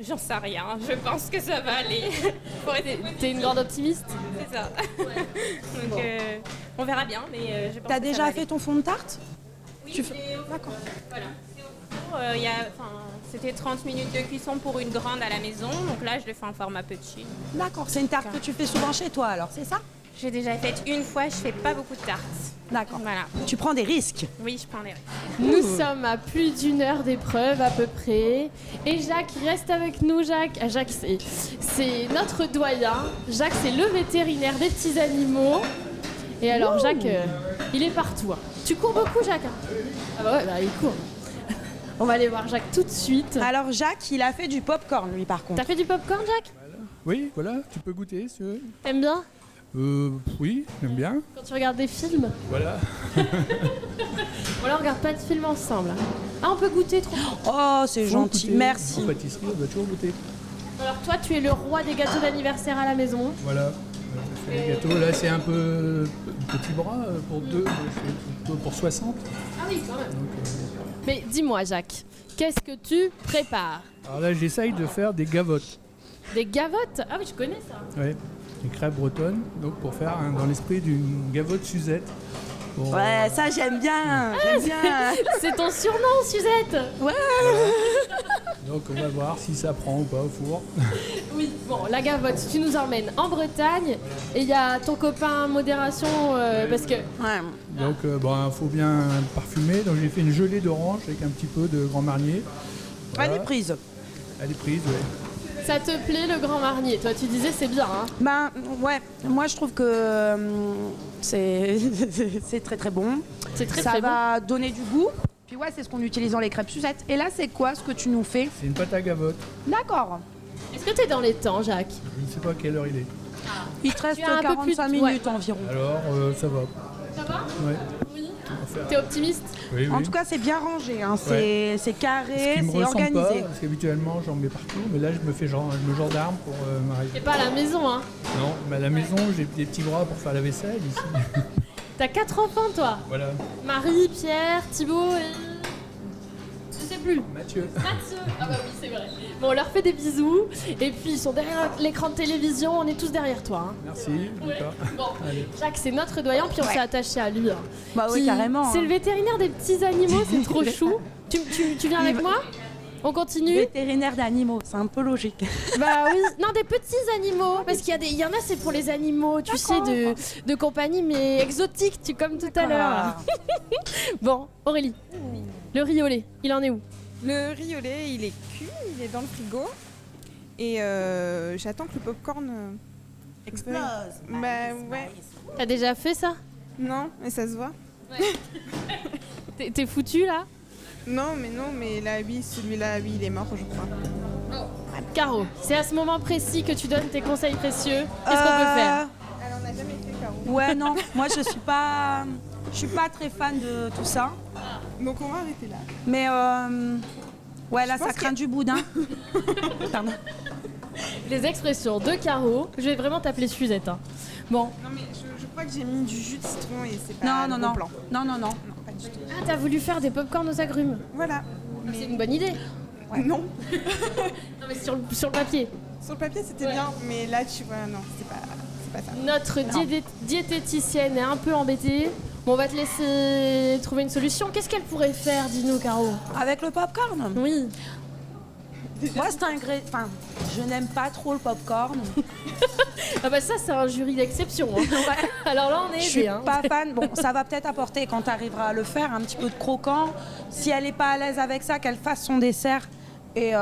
J'en sais rien, je pense que ça va aller. T'es une grande optimiste? C'est ça. Donc on verra bien, mais je pense T'as que déjà ça va fait aller. ton fond de tarte? Oui, d'accord. Voilà. C'était 30 minutes de cuisson pour une grande à la maison, donc là je le fais en format petit. D'accord, c'est une tarte que tu fais souvent chez toi alors, c'est ça? J'ai déjà fait une fois, je fais pas beaucoup de tartes. D'accord. Voilà. Tu prends des risques? Oui, je prends des risques. Nous sommes à plus d'une heure d'épreuve à peu près. Et Jacques reste avec nous. Jacques, c'est notre doyen. Jacques, c'est le vétérinaire des petits animaux. Et alors Jacques, il est partout. Hein. Tu cours beaucoup, Jacques? Ah bah ouais, il court. On va aller voir Jacques tout de suite. Alors Jacques, il a fait du popcorn lui par contre. T'as fait du popcorn, Jacques? Oui, voilà, tu peux goûter si tu veux. T'aimes bien? Oui, j'aime bien. Quand tu regardes des films? Voilà. Bon là on regarde pas de films ensemble. Ah, on peut goûter trop. Oh, c'est gentil, goûter. merci. En pâtisserie, on doit toujours goûter. Alors toi, tu es le roi des gâteaux d'anniversaire à la maison. Voilà. Je fais les gâteaux, là c'est un peu petit bras pour deux, je fais plutôt pour 60. Ah oui, quand même. Mais dis-moi, Jacques, qu'est-ce que tu prépares? Alors là j'essaye de faire des gavottes. Des gavottes? Ah oui, je connais ça. Ouais, des crêpes bretonnes, donc pour faire dans l'esprit d'une gavotte Suzette. Pour, Ouais, ça j'aime bien, j'aime bien. C'est ton surnom, Suzette? Ouais. Donc on va voir si ça prend ou pas au four. Oui, bon, la gavotte, tu nous emmènes en Bretagne. Et il y a ton copain modération, parce que... Donc faut bien parfumer, donc j'ai fait une gelée d'orange avec un petit peu de Grand Marnier. Voilà. Elle est prise. Elle est prise, ouais. Ça te plaît le Grand Marnier? Toi, tu disais c'est bien, hein? Ben ouais, moi je trouve que c'est très très bon. C'est très ça très va donner du goût. Puis ouais, c'est ce qu'on utilise dans les crêpes Suzette. Et là, c'est quoi ce que tu nous fais? C'est une pâte à gavotte. D'accord. Est-ce que tu es dans les temps, Jacques? Je ne sais pas à quelle heure il est. Il te reste Tu as un peu plus 45 de- minutes ouais. environ. Alors, ça va. Ça va? Ouais. Oui. On va faire- T'es optimiste? Oui, oui. En tout cas, c'est bien rangé, hein. Ouais. C'est Ce carré, qui me c'est ressemble pas, organisé. parce qu'habituellement j'en mets partout, mais là je me fais genre d'arme pour m'arriver. T'es pas à la maison, hein? Non, mais à la maison j'ai des petits bras pour faire la vaisselle ici. T'as 4 enfants, toi? Voilà. Marie, Pierre, Thibaut et... Je sais plus. Mathieu. Ah bah oui, c'est vrai. Bon, on leur fait des bisous. Et puis, ils sont derrière l'écran de télévision. On est tous derrière toi. Hein. Merci. D'accord. Bon, Allez. Jacques, c'est notre doyen, puis on s'est attaché à lui. Hein. Bah oui, Puis, carrément. C'est le vétérinaire des petits animaux, c'est trop chou. Tu viens avec moi? On continue? Vétérinaire d'animaux, c'est un peu logique. Bah oui, non, des petits animaux, parce qu'il y en a c'est pour les animaux, tu sais, de compagnie, mais exotiques, comme tout à l'heure. Bon, Aurélie, le riz au lait, il en est où? Le riz au lait, il est cuit, il est dans le frigo. Et j'attends que le popcorn explose. Bah ouais. T'as déjà fait ça? Non, mais ça se voit. T'es foutu là? Non, mais là, oui, celui-là, oui, il est mort, je crois. Caro, c'est à ce moment précis que tu donnes tes conseils précieux. Qu'est-ce qu'on peut faire? Elle en a jamais fait, Caro. Ouais, non, moi je suis pas très fan de tout ça. Donc on va arrêter là. Mais ouais, là Je ça pense craint du boudin. Pardon. Les expressions de Caro, je vais vraiment t'appeler Suzette. Hein. Bon. Non mais je crois que j'ai mis du jus de citron et c'est pas le bon plan. Non, pas du tout. Ah, t'as voulu faire des popcorns aux agrumes? Voilà. C'est une bonne idée. Ouais. Non. Non mais sur le papier. Sur le papier c'était bien, mais là tu vois, non, c'est pas ça. Notre diététicienne est un peu embêtée. Bon, on va te laisser trouver une solution. Qu'est-ce qu'elle pourrait faire, dis-nous, Caro? Avec le popcorn? Oui. Moi, c'est un Enfin, je n'aime pas trop le popcorn. Ah bah ça, c'est un jury d'exception. Hein. Ouais. Alors là, on est Je suis hein. pas fan. Bon, ça va peut-être apporter, quand tu arriveras à le faire, un petit peu de croquant. Si elle n'est pas à l'aise avec ça, qu'elle fasse son dessert et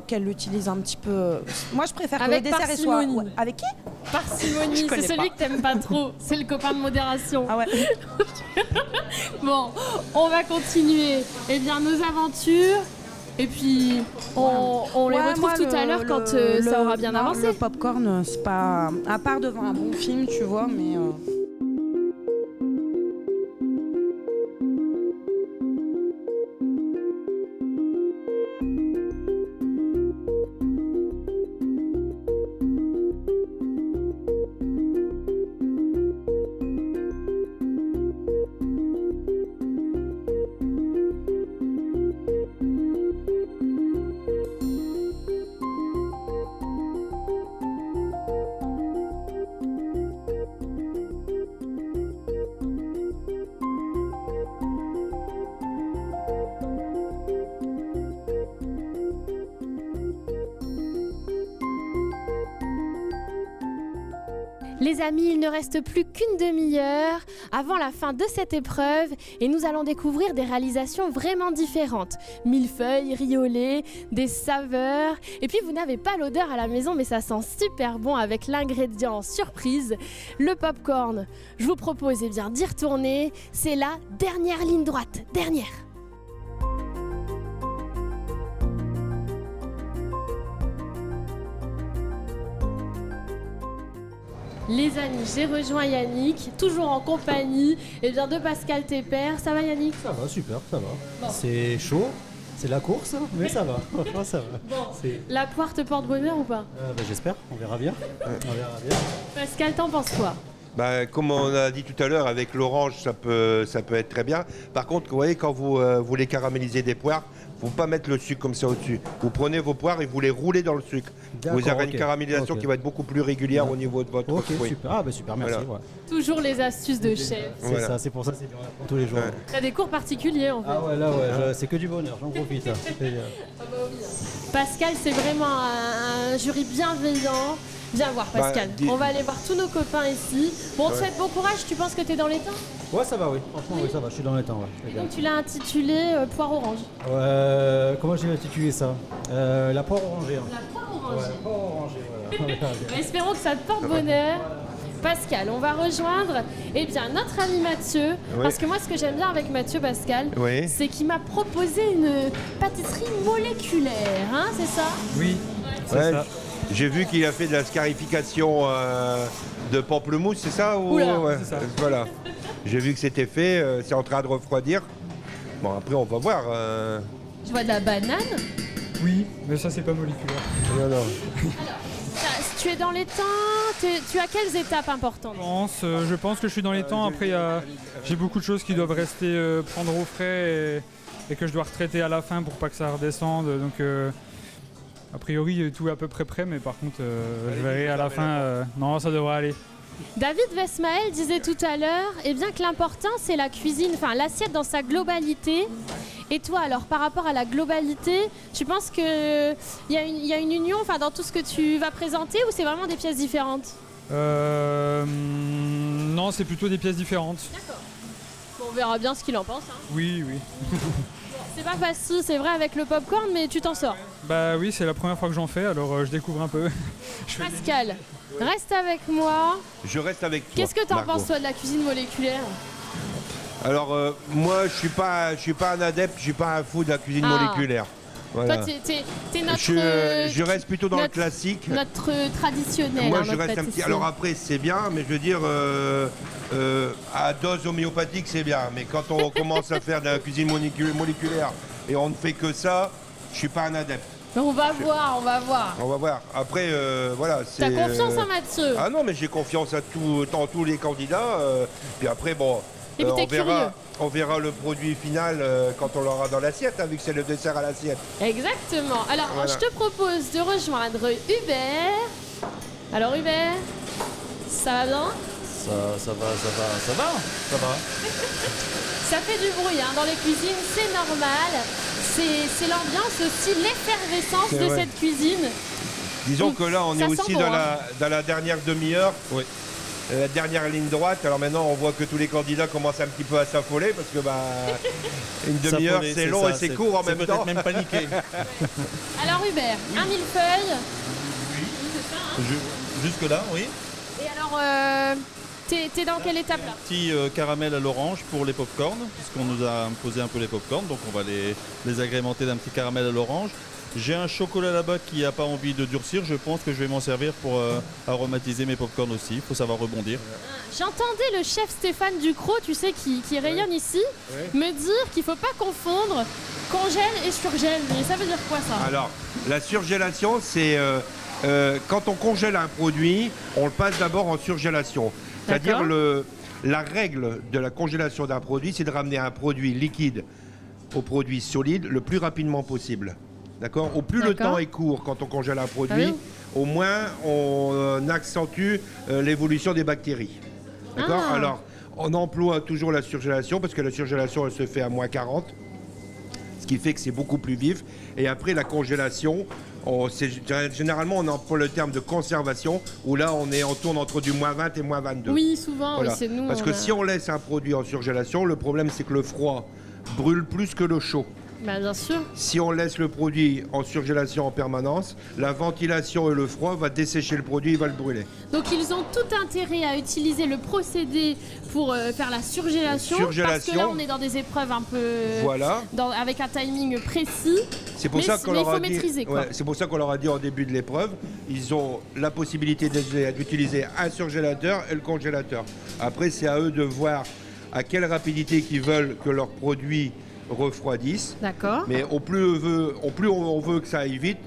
qu'elle l'utilise un petit peu. Moi, je préfère que le Avec dessert soit. parcimonie. Ouais. Avec qui? Parcimonie, Je c'est connais celui pas. que t'aimes pas trop. C'est le copain de modération. Ah ouais. Bon, on va continuer. Eh bien, nos aventures. Et puis, on les Ouais, retrouve moi, tout à l'heure quand ça aura bien avancé. Le popcorn, c'est pas. À part devant un bon film, tu vois, mais. Les amis, il ne reste plus qu'une demi-heure avant la fin de cette épreuve et nous allons découvrir des réalisations vraiment différentes. Millefeuilles, riz au lait, des saveurs. Et puis vous n'avez pas l'odeur à la maison mais ça sent super bon avec l'ingrédient surprise, le popcorn. Je vous propose bien d'y retourner. C'est la dernière ligne droite. Dernière. Les amis, j'ai rejoint Yannick, toujours en compagnie de Pascal Tépère. Ça va Yannick? Ça va, super, ça va. Bon. C'est chaud, c'est la course, mais ça va. Franchement, ça va. Bon, la poire te porte bonheur ou pas? J'espère, on verra bien. On verra bien. Pascal, t'en penses quoi? Bah, comme on a dit tout à l'heure, avec l'orange, ça peut être très bien. Par contre, vous voyez, quand vous voulez caraméliser des poires, il ne faut pas mettre le sucre comme ça au-dessus. Vous prenez vos poires et vous les roulez dans le sucre. Vous aurez une caramélisation qui va être beaucoup plus régulière au niveau de votre fruit. Super. Ah, bah super, merci. Voilà. Toujours les astuces de chef. C'est ça, c'est pour ça, c'est bien, on apprend tous les jours. T'as des cours particuliers en fait. Ah ouais, là, c'est que du bonheur, j'en profite. Pascal, c'est vraiment un jury bienveillant. Viens voir Pascal. On va aller voir tous nos copains ici. Bon, on te souhaite bon courage, tu penses que t'es dans les temps? Ouais, ça va, oui. Franchement, oui, ça va, je suis dans les temps. Ouais. Et donc tu l'as intitulé poire orange. Comment j'ai intitulé ça? La poire orangée. La poire orangée. Ouais, poire orangée, voilà. Espérons que ça te porte bonheur. Pascal, on va rejoindre notre ami Mathieu. Oui. Parce que moi, ce que j'aime bien avec Mathieu, Pascal, Oui. c'est qu'il m'a proposé une pâtisserie moléculaire. Hein, c'est ça? Oui, c'est Ouais, ça. j'ai vu qu'il a fait de la scarification de pamplemousse, c'est ça ou... Oula, ouais, c'est ça. Voilà. J'ai vu que c'était fait, c'est en train de refroidir. Bon, après, on va voir. Je vois de la banane. Oui, mais ça c'est pas moléculaire. Non. Tu es dans les temps. Tu as quelles étapes importantes? Je pense que je suis dans les temps. Après, j'ai beaucoup de choses qui doivent rester prendre au frais et que je dois retraiter à la fin pour pas que ça redescende. Donc, a priori, tout est à peu près prêt, mais par contre, je verrai à la fin. Non, ça devrait aller. David Vesmael disait tout à l'heure que l'important c'est la cuisine, enfin l'assiette dans sa globalité. Et toi alors, par rapport à la globalité, tu penses qu'il y a une union dans tout ce que tu vas présenter ou c'est vraiment des pièces différentes? Non, c'est plutôt des pièces différentes. D'accord. Bon, on verra bien ce qu'il en pense. Hein. Oui. C'est pas facile, c'est vrai avec le popcorn, mais tu t'en sors. Bah oui, c'est la première fois que j'en fais, alors je découvre un peu. Pascal, reste avec moi. Je reste avec toi. Qu'est-ce que t'en Margot. penses toi de la cuisine moléculaire? Alors, moi, je suis pas un adepte, je suis pas un fou de la cuisine moléculaire. Voilà. Toi, t'es notre... Je reste plutôt dans le classique. Notre traditionnel. Moi, hein, je notre reste un petit. pâtissier. Alors après, c'est bien, mais je veux dire, à dose homéopathique, c'est bien. Mais quand on commence à faire de la cuisine moléculaire et on ne fait que ça, je suis pas un adepte. On va voir. On va voir. Après, voilà. T'as confiance en Mathieu? Ah non, mais j'ai confiance dans tous les candidats. Puis après, bon, Et puis t'es curieux. on verra le produit final quand on l'aura dans l'assiette, hein, vu que c'est le dessert à l'assiette. Exactement. Alors, Voilà. je te propose de rejoindre Hubert. Alors, Hubert, ça va bien? Ça va. Ça fait du bruit hein, dans les cuisines, c'est normal. C'est l'ambiance aussi, l'effervescence C'est de vrai. cette cuisine. Disons que là, on est ça aussi sent bon, dans la dernière demi-heure. Oui. la dernière ligne droite. Alors maintenant, on voit que tous les candidats commencent un petit peu à s'affoler parce que une demi-heure, c'est long et c'est court en même temps. Peut-être même paniqué. Alors Hubert, un millefeuille. Jusque-là, oui. Et alors, t'es dans quelle étape là? Petit caramel à l'orange pour les pop-corn, puisqu'on nous a imposé un peu les pop-corn, donc on va les agrémenter d'un petit caramel à l'orange. J'ai un chocolat là-bas qui n'a pas envie de durcir, je pense que je vais m'en servir pour aromatiser mes pop-corn aussi, il faut savoir rebondir. J'entendais le chef Stéphane Ducrot, tu sais, qui rayonne ici, me dire qu'il ne faut pas confondre congèle et surgèle. Mais ça veut dire quoi ça? Alors, la surgélation, c'est quand on congèle un produit, on le passe d'abord en surgélation. C'est-à-dire la règle de la congélation d'un produit, c'est de ramener un produit liquide au produit solide le plus rapidement possible. D'accord ? Au plus le temps est court quand on congèle un produit, au moins on accentue l'évolution des bactéries. D'accord ? Alors, on emploie toujours la surgélation parce que la surgélation, elle se fait à moins 40, ce qui fait que c'est beaucoup plus vif. Et après, la congélation, généralement, on emploie le terme de conservation, où là, on tourne entre du moins 20 et moins 22. Oui, souvent, voilà. Oui, c'est nous. Parce que si on laisse un produit en surgélation, le problème, c'est que le froid brûle plus que le chaud. Bah, bien sûr. Si on laisse le produit en surgélation en permanence, la ventilation et le froid va dessécher le produit, il va le brûler. Donc ils ont tout intérêt à utiliser le procédé pour faire la surgélation, parce que là on est dans des épreuves un peu avec un timing précis. C'est pour ça qu'on leur a dit, maîtriser, quoi. c'est pour ça qu'on leur a dit en début de l'épreuve, ils ont la possibilité d'utiliser un surgélateur et le congélateur. Après, c'est à eux de voir à quelle rapidité qu'ils veulent que leur produit refroidissent. D'accord. Mais au plus on veut que ça aille vite,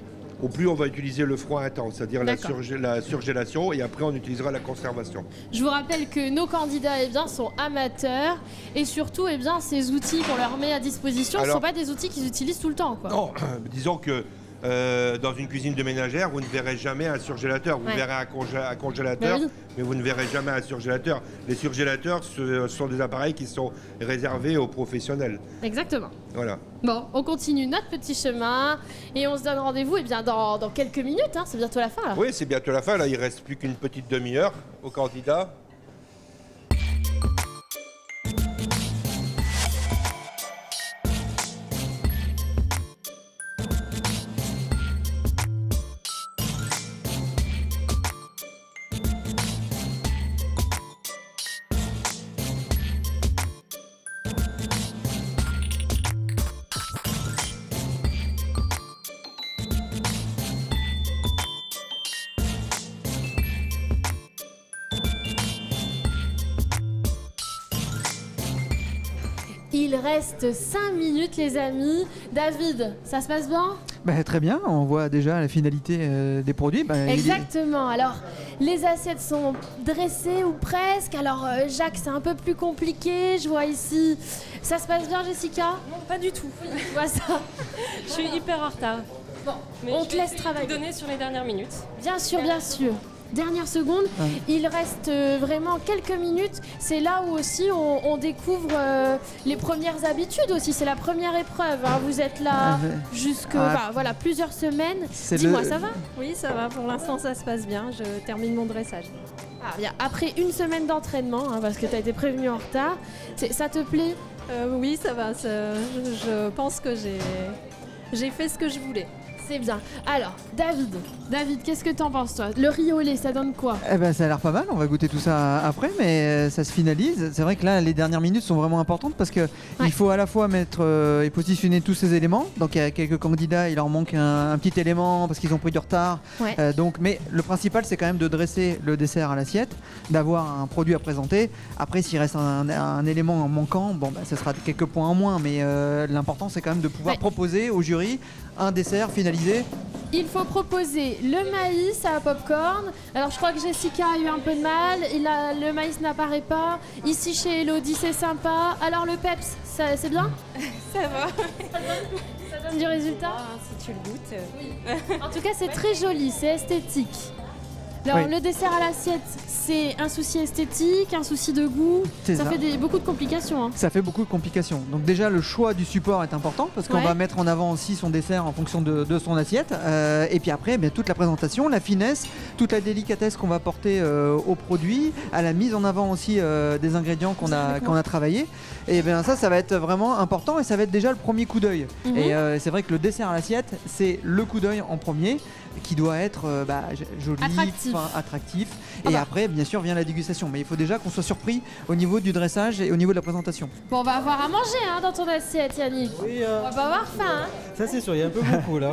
au plus on va utiliser le froid intense, c'est-à-dire la surgélation, et après on utilisera la conservation. Je vous rappelle que nos candidats sont amateurs, et surtout ces outils qu'on leur met à disposition ne sont pas des outils qu'ils utilisent tout le temps, quoi. Non, disons que dans une cuisine de ménagère, vous ne verrez jamais un surgélateur. Vous verrez un congélateur, mais vous ne verrez jamais un surgélateur. Les surgélateurs, ce sont des appareils qui sont réservés aux professionnels. Exactement. Voilà. Bon, on continue notre petit chemin et on se donne rendez-vous dans quelques minutes. Hein, c'est bientôt la fin. Là. Oui, c'est bientôt la fin. Là, il ne reste plus qu'une petite demi-heure aux candidats. Il reste 5 minutes, les amis. David, ça se passe bien ? Très bien, on voit déjà la finalité des produits. Exactement. Alors, les assiettes sont dressées ou presque. Alors, Jacques, c'est un peu plus compliqué. Je vois ici. Ça se passe bien, Jessica ? Non, pas du tout. Je vois ça. Je suis hyper en retard. Bon, mais on te laisse travailler. Donner sur les dernières minutes. Bien sûr, bien sûr. Dernière seconde, il reste vraiment quelques minutes. C'est là où aussi on découvre les premières habitudes aussi. C'est la première épreuve. Hein. Vous êtes là plusieurs semaines. Dis-moi, ça va ? Oui, ça va. Pour l'instant, ça se passe bien. Je termine mon dressage. Ah, bien. Après une semaine d'entraînement, parce que tu as été prévenu en retard, ça te plaît ? Oui, ça va. Je pense que j'ai fait ce que je voulais. C'est bien. Alors, David, qu'est-ce que t'en penses, toi ? Le riz au lait, ça donne quoi ? Ça a l'air pas mal, on va goûter tout ça après, mais ça se finalise. C'est vrai que là, les dernières minutes sont vraiment importantes parce qu'il faut à la fois mettre et positionner tous ces éléments. Donc, il y a quelques candidats, il leur manque un petit élément parce qu'ils ont pris du retard. Ouais. Mais le principal, c'est quand même de dresser le dessert à l'assiette, d'avoir un produit à présenter. Après, s'il reste un élément manquant, ce sera quelques points en moins, mais l'important, c'est quand même de pouvoir proposer au jury un dessert finalisé. Il faut proposer le maïs à popcorn. Alors je crois que Jessica a eu un peu de mal. Le maïs n'apparaît pas. Ici chez Elodie c'est sympa. Alors le peps, c'est bien ? Ça va. Ça donne du résultat ? Si tu le goûtes. Oui. En tout cas c'est très joli, c'est esthétique. Alors, Oui. le dessert à l'assiette, c'est un souci esthétique, un souci de goût. C'est Ça ça. fait beaucoup de complications. Hein. Ça fait beaucoup de complications. Donc déjà le choix du support est important parce qu'on Ouais. va mettre en avant aussi son dessert en fonction de son assiette. Et puis après, toute la présentation, la finesse, toute la délicatesse qu'on va porter au produit, à la mise en avant aussi des ingrédients qu'on a travaillés. Et bien ça va être vraiment important et ça va être déjà le premier coup d'œil. Mhm. Et c'est vrai que le dessert à l'assiette, c'est le coup d'œil en premier qui doit être joli, Attractif. fin, attractif. Ah Et bah. après, bien sûr, vient la dégustation. Mais il faut déjà qu'on soit surpris au niveau du dressage et au niveau de la présentation. Bon, on va avoir à manger dans ton assiette, Yannick. Oui, On va pas avoir faim. Hein. Ça c'est sûr, il y a un peu beaucoup là.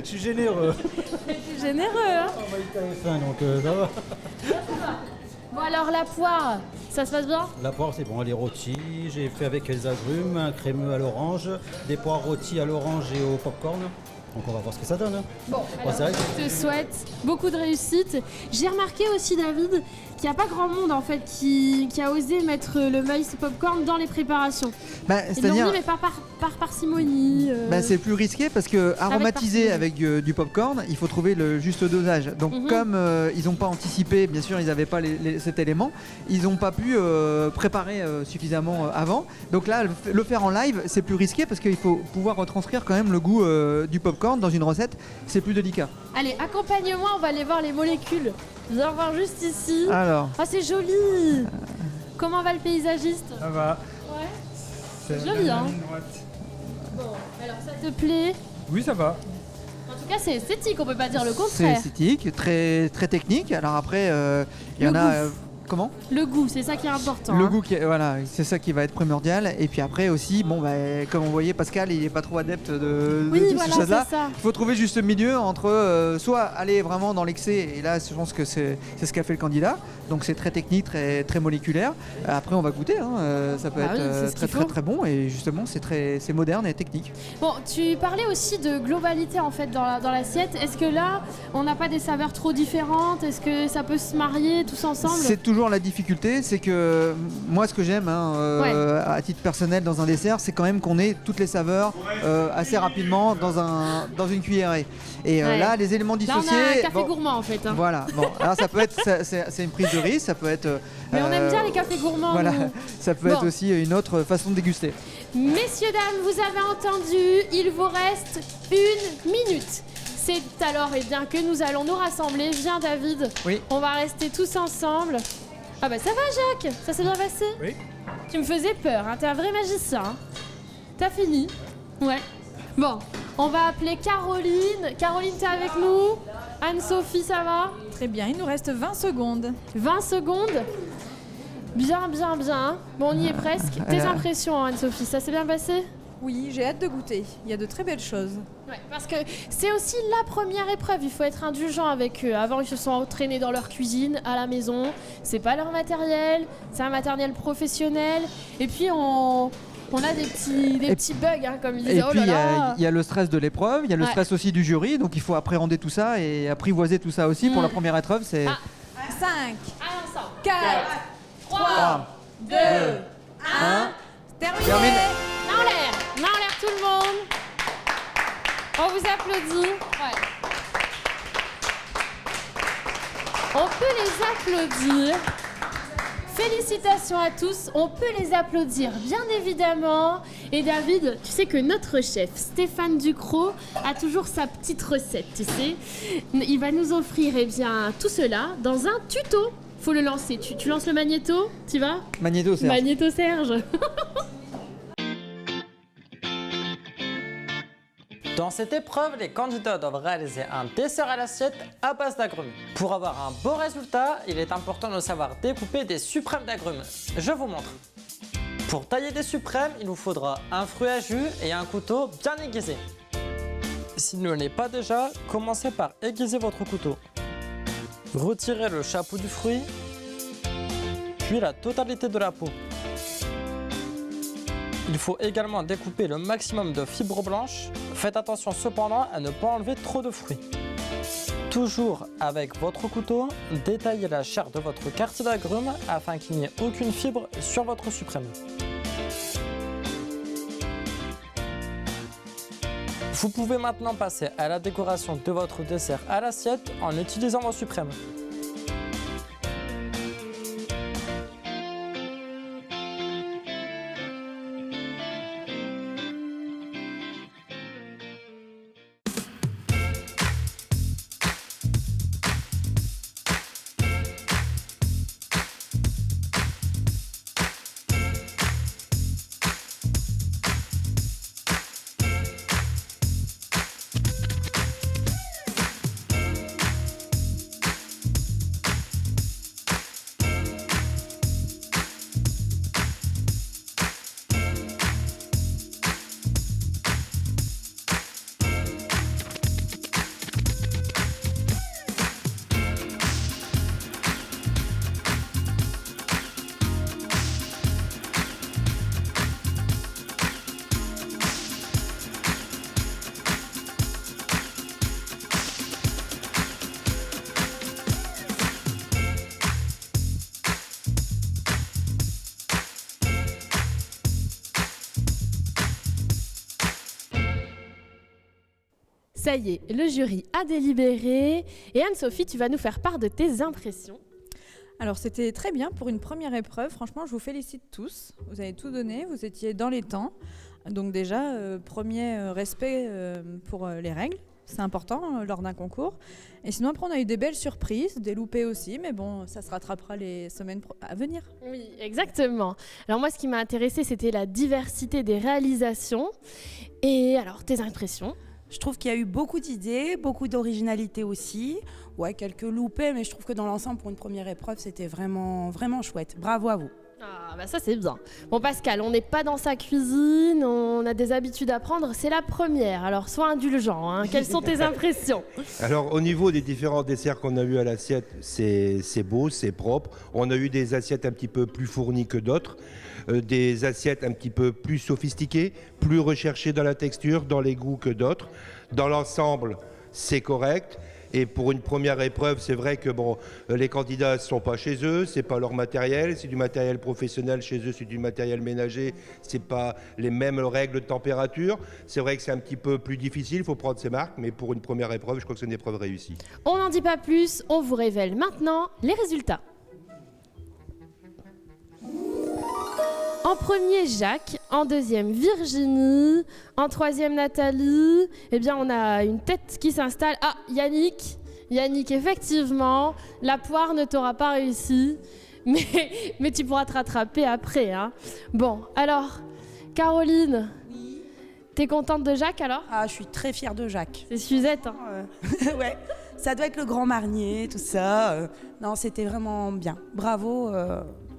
Je suis généreux. C'est généreux. Hein. On va y faire faim donc ça va. Bon, alors la poire, ça se passe bien? La poire c'est bon, elle est rôtie. J'ai fait avec les agrumes, un crémeux à l'orange, des poires rôties à l'orange et au popcorn. Donc on va voir ce que ça donne. Bon, Bon, c'est vrai que- je te souhaite beaucoup de réussite. J'ai remarqué aussi, David, qu'il n'y a pas grand monde en fait qui a osé mettre le maïs popcorn dans les préparations. Ils l'ont c'est-à-dire- dit, mais pas par parcimonie. C'est plus risqué parce que aromatiser avec du popcorn, il faut trouver le juste dosage. Donc Mhm. comme ils n'ont pas anticipé, bien sûr ils n'avaient pas cet élément, ils n'ont pas pu préparer suffisamment avant. Donc là, le faire en live, c'est plus risqué parce qu'il faut pouvoir retranscrire quand même le goût du popcorn dans une recette, c'est plus délicat. Allez, accompagne-moi, on va aller voir les molécules. Viens voir juste ici. Alors. Ah, c'est joli. Comment va le paysagiste? Ça va. Ouais. C'est joli, la hein. ligne droite. Bon, alors ça te plaît? Oui, ça va. En tout cas, c'est esthétique, on peut pas dire le C'est contraire. esthétique, très, très technique. Alors après, il y en Le a... goût. Comment? Le goût, c'est ça qui est important. Le hein. goût, voilà, c'est ça qui va être primordial. Et puis après aussi, comme on voyait, Pascal, il n'est pas trop adepte de Oui, toutes voilà, ces choses-là. c'est ça. Il faut trouver juste le milieu entre soit aller vraiment dans l'excès, et là, je pense que c'est ce qu'a fait le candidat. Donc c'est très technique, très, très moléculaire. Après, on va goûter. Hein. Ça peut Bah être oui, c'est ce très, qu'il très, faut. très bon. Et justement, c'est moderne et technique. Bon, tu parlais aussi de globalité en fait dans l'assiette. Est-ce que là, on n'a pas des saveurs trop différentes? Est-ce que ça peut se marier tous ensemble? C'est toujours la difficulté, c'est que moi ce que j'aime à titre personnel dans un dessert, c'est quand même qu'on ait toutes les saveurs assez rapidement dans une cuillerée. Et Ouais. là, les éléments Là, dissociés... on a un café gourmand en fait. hein. Voilà, bon, alors ça peut être, c'est une prise de risque, ça peut être... Mais on aime bien les cafés gourmands. Voilà, nous. ça peut Bon. être aussi une autre façon de déguster. Messieurs, dames, vous avez entendu, il vous reste 1 minute. C'est alors que nous allons nous rassembler. Viens David, Oui. on va rester tous ensemble. Ah bah ça va Jacques, ça s'est bien passé? Oui. Tu me faisais peur, hein, t'es un vrai magicien. hein. T'as fini? Ouais. Bon, on va appeler Caroline. Caroline, t'es avec nous? Anne-Sophie, ça va? Très bien, il nous reste 20 secondes. 20 secondes? Bien, bien, bien. Bon, on y est presque. Tes impressions, Anne-Sophie, ça s'est bien passé? Oui, j'ai hâte de goûter. Il y a de très belles choses. Ouais, parce que c'est aussi la première épreuve, il faut être indulgent avec eux. Avant, ils se sont entraînés dans leur cuisine, à la maison. C'est pas leur matériel, c'est un matériel professionnel. Et puis, on a des petits bugs, hein, comme ils disent. Et Oh puis là là. il y a le stress de l'épreuve, il y a le Ouais. stress aussi du jury, donc il faut appréhender tout ça et apprivoiser tout ça aussi pour la première épreuve. C'est 5, 4, 3, 2, 1. Terminé. Terminé. Main en l'air tout le monde. On vous applaudit. Ouais. On peut les applaudir. Félicitations à tous, on peut les applaudir bien évidemment. Et David, tu sais que notre chef Stéphane Ducrot a toujours sa petite recette, tu sais. Il va nous offrir tout cela dans un tuto. Faut le lancer, tu lances le magnéto, tu vas? Magnéto Serge. Magnéto Serge. Dans cette épreuve, les candidats doivent réaliser un dessert à l'assiette à base d'agrumes. Pour avoir un beau résultat, il est important de savoir découper des suprêmes d'agrumes. Je vous montre. Pour tailler des suprêmes, il vous faudra un fruit à jus et un couteau bien aiguisé. S'il ne l'est pas déjà, commencez par aiguiser votre couteau. Retirez le chapeau du fruit, puis la totalité de la peau. Il faut également découper le maximum de fibres blanches. Faites attention cependant à ne pas enlever trop de fruits. Toujours avec votre couteau, détaillez la chair de votre quartier d'agrumes afin qu'il n'y ait aucune fibre sur votre suprême. Vous pouvez maintenant passer à la décoration de votre dessert à l'assiette en utilisant vos suprêmes. Ça y est, le jury a délibéré. Et Anne-Sophie, tu vas nous faire part de tes impressions. Alors c'était très bien pour une première épreuve. Franchement, je vous félicite tous. Vous avez tout donné, vous étiez dans les temps. Donc déjà, premier respect pour les règles. C'est important lors d'un concours. Et sinon, après, on a eu des belles surprises, des loupés aussi. Mais bon, ça se rattrapera les semaines à venir. Oui, exactement. Alors moi, ce qui m'a intéressée, c'était la diversité des réalisations. Et alors, tes impressions ? Je trouve qu'il y a eu beaucoup d'idées, beaucoup d'originalité aussi. Ouais, quelques loupés, mais je trouve que dans l'ensemble, pour une première épreuve, c'était vraiment, vraiment chouette. Bravo à vous. Ah, bah ça c'est bien. Bon Pascal, on n'est pas dans sa cuisine, on a des habitudes à prendre, c'est la première, alors sois indulgent, hein. Quelles sont tes impressions? Alors au niveau des différents desserts qu'on a eu à l'assiette, c'est beau, c'est propre. On a eu des assiettes un petit peu plus fournies que d'autres, des assiettes un petit peu plus sophistiquées, plus recherchées dans la texture, dans les goûts que d'autres. Dans l'ensemble, c'est correct. Et pour une première épreuve, c'est vrai que bon, les candidats ne sont pas chez eux, c'est pas leur matériel, c'est du matériel professionnel, chez eux c'est du matériel ménager, c'est pas les mêmes règles de température. C'est vrai que c'est un petit peu plus difficile, il faut prendre ses marques, mais pour une première épreuve, je crois que c'est une épreuve réussie. On n'en dit pas plus, on vous révèle maintenant les résultats. En premier, Jacques. En deuxième, Virginie. En troisième, Nathalie. Eh bien, on a une tête qui s'installe. Ah, Yannick. Yannick, effectivement, la poire ne t'aura pas réussi. Mais tu pourras te rattraper après. Hein. Bon, alors, Caroline. Oui. T'es contente de Jacques, alors? Ah, je suis très fière de Jacques. C'est Suzette. Hein. Ouais, ça doit être le grand marnier, tout ça. Non, c'était vraiment bien. Bravo.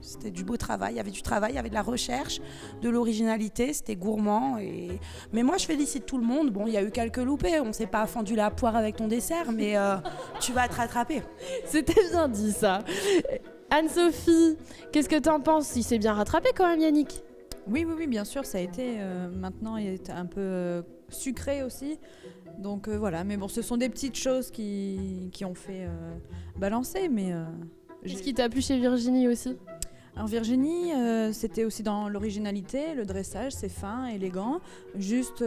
C'était du beau travail, il y avait du travail, il y avait de la recherche, de l'originalité, c'était gourmand. Mais moi, je félicite tout le monde. Bon, il y a eu quelques loupés, on ne s'est pas fendu la poire avec ton dessert, mais tu vas te rattraper. C'était bien dit, ça. Anne-Sophie, qu'est-ce que t'en penses? Il s'est bien rattrapé quand même, Yannick? Oui, bien sûr, ça a été, maintenant, il est un peu sucré aussi. Donc voilà, mais bon, ce sont des petites choses qui ont fait balancer, mais... Qu'est-ce qui t'a plu chez Virginie aussi? Alors Virginie, c'était aussi dans l'originalité, le dressage, c'est fin, élégant. Juste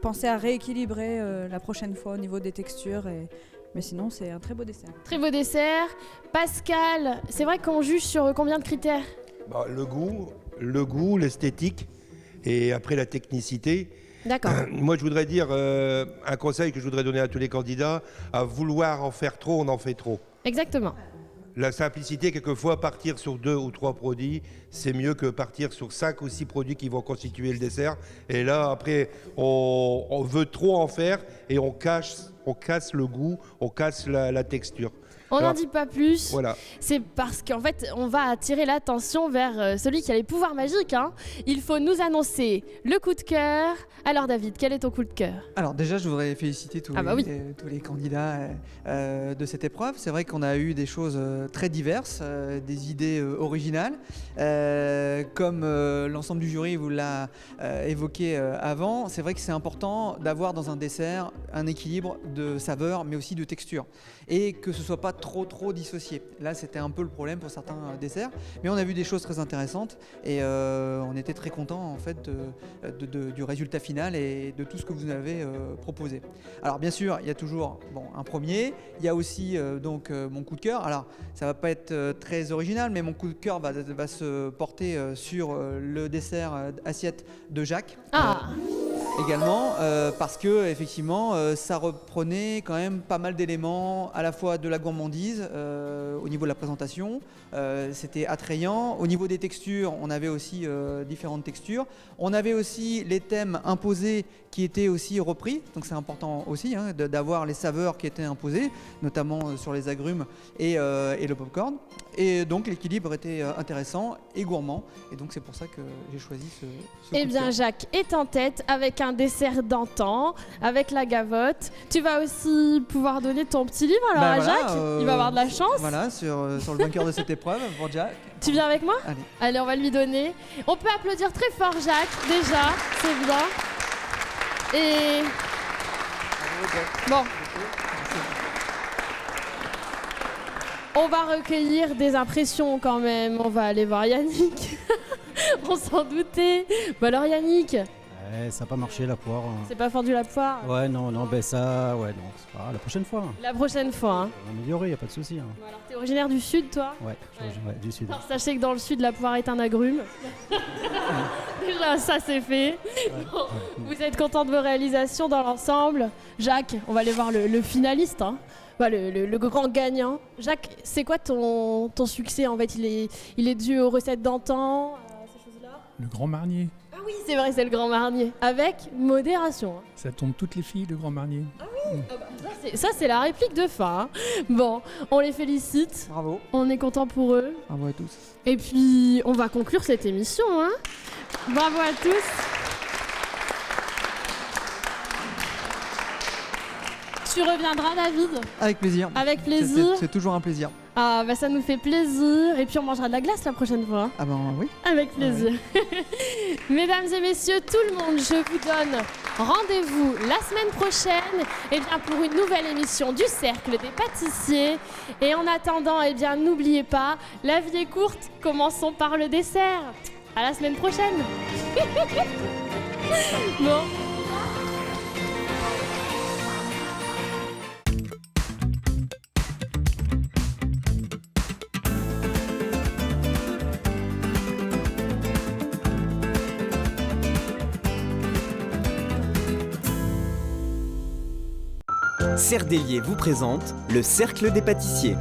penser à rééquilibrer la prochaine fois au niveau des textures. Mais sinon, c'est un très beau dessert. Très beau dessert. Pascal, c'est vrai qu'on juge sur combien de critères? Le goût, l'esthétique et après la technicité. D'accord. Moi, je voudrais dire un conseil que je voudrais donner à tous les candidats, à vouloir en faire trop, on en fait trop. Exactement. La simplicité, quelquefois, partir sur 2 ou 3 produits, c'est mieux que partir sur 5 ou 6 produits qui vont constituer le dessert. Et là, après, on veut trop en faire et on casse le goût, on casse la texture. On n'en dit pas plus. Voilà. C'est parce qu'en fait, on va attirer l'attention vers celui qui a les pouvoirs magiques. Hein. Il faut nous annoncer le coup de cœur. Alors David, quel est ton coup de cœur? Alors déjà, je voudrais féliciter tous les candidats de cette épreuve. C'est vrai qu'on a eu des choses très diverses, des idées originales. Comme l'ensemble du jury vous l'a évoqué avant, c'est vrai que c'est important d'avoir dans un dessert un équilibre de saveur, mais aussi de texture. et que ce soit pas trop dissocié. Là, c'était un peu le problème pour certains desserts, mais on a vu des choses très intéressantes et on était très contents en fait du résultat final et de tout ce que vous avez proposé. Alors bien sûr, il y a toujours un premier, il y a aussi donc mon coup de cœur. Alors ça va pas être très original, mais mon coup de cœur va se porter sur le dessert assiette de Jacques. Également parce que effectivement ça reprenait quand même pas mal d'éléments à la fois de la gourmandise au niveau de la présentation, c'était attrayant. Au niveau des textures, on avait aussi différentes textures. On avait aussi les thèmes imposés qui étaient aussi repris, donc c'est important aussi d'avoir les saveurs qui étaient imposées, notamment sur les agrumes et le popcorn. Et donc l'équilibre était intéressant et gourmand, et donc c'est pour ça que j'ai choisi ce Eh bien, Jacques est en tête avec un dessert d'antan, avec la gavotte. Tu vas aussi pouvoir donner ton petit livre alors à Jacques. Il va avoir de la chance. Voilà, sur le vainqueur de cette épreuve pour Jacques. Tu viens avec moi ? Allez. Allez, on va lui donner. On peut applaudir très fort Jacques, déjà, c'est bien. Et... Bon. On va recueillir des impressions quand même. On va aller voir Yannick. On s'en doutait. Bah alors Yannick, Ça n'a pas marché la poire. c'est pas fendu la poire. Ouais, non, ben ça, ouais, non, c'est pas grave, la prochaine fois. La prochaine fois. Hein. On va améliorer, y a pas de souci. Hein. Alors t'es originaire du sud toi ? Ouais, du sud. Alors sachez que dans le sud la poire est un agrume. Déjà ça c'est fait. Bon, vous êtes content de vos réalisations dans l'ensemble. Jacques, on va aller voir le finaliste. Hein. Bah, le grand gagnant. Jacques, c'est quoi ton succès en fait ? Il est dû aux recettes d'antan, ces choses-là ? Le Grand Marnier. Ah oui, c'est vrai, c'est le Grand Marnier. Avec modération. Ça tombe toutes les filles, le Grand Marnier. Ah oui ça, c'est la réplique de fin. Hein. Bon, on les félicite. Bravo. On est content pour eux. Bravo à tous. Et puis, on va conclure cette émission. Hein. Bravo à tous. Tu reviendras, David ? Avec plaisir. Avec plaisir. C'est toujours un plaisir. Ah bah ça nous fait plaisir. Et puis on mangera de la glace la prochaine fois. Ah ben oui. Avec plaisir. Mesdames et messieurs, tout le monde, je vous donne rendez-vous la semaine prochaine pour une nouvelle émission du Cercle des pâtissiers. Et en attendant, n'oubliez pas, la vie est courte, commençons par le dessert. À la semaine prochaine. Bon. Cerdelier vous présente le Cercle des pâtissiers.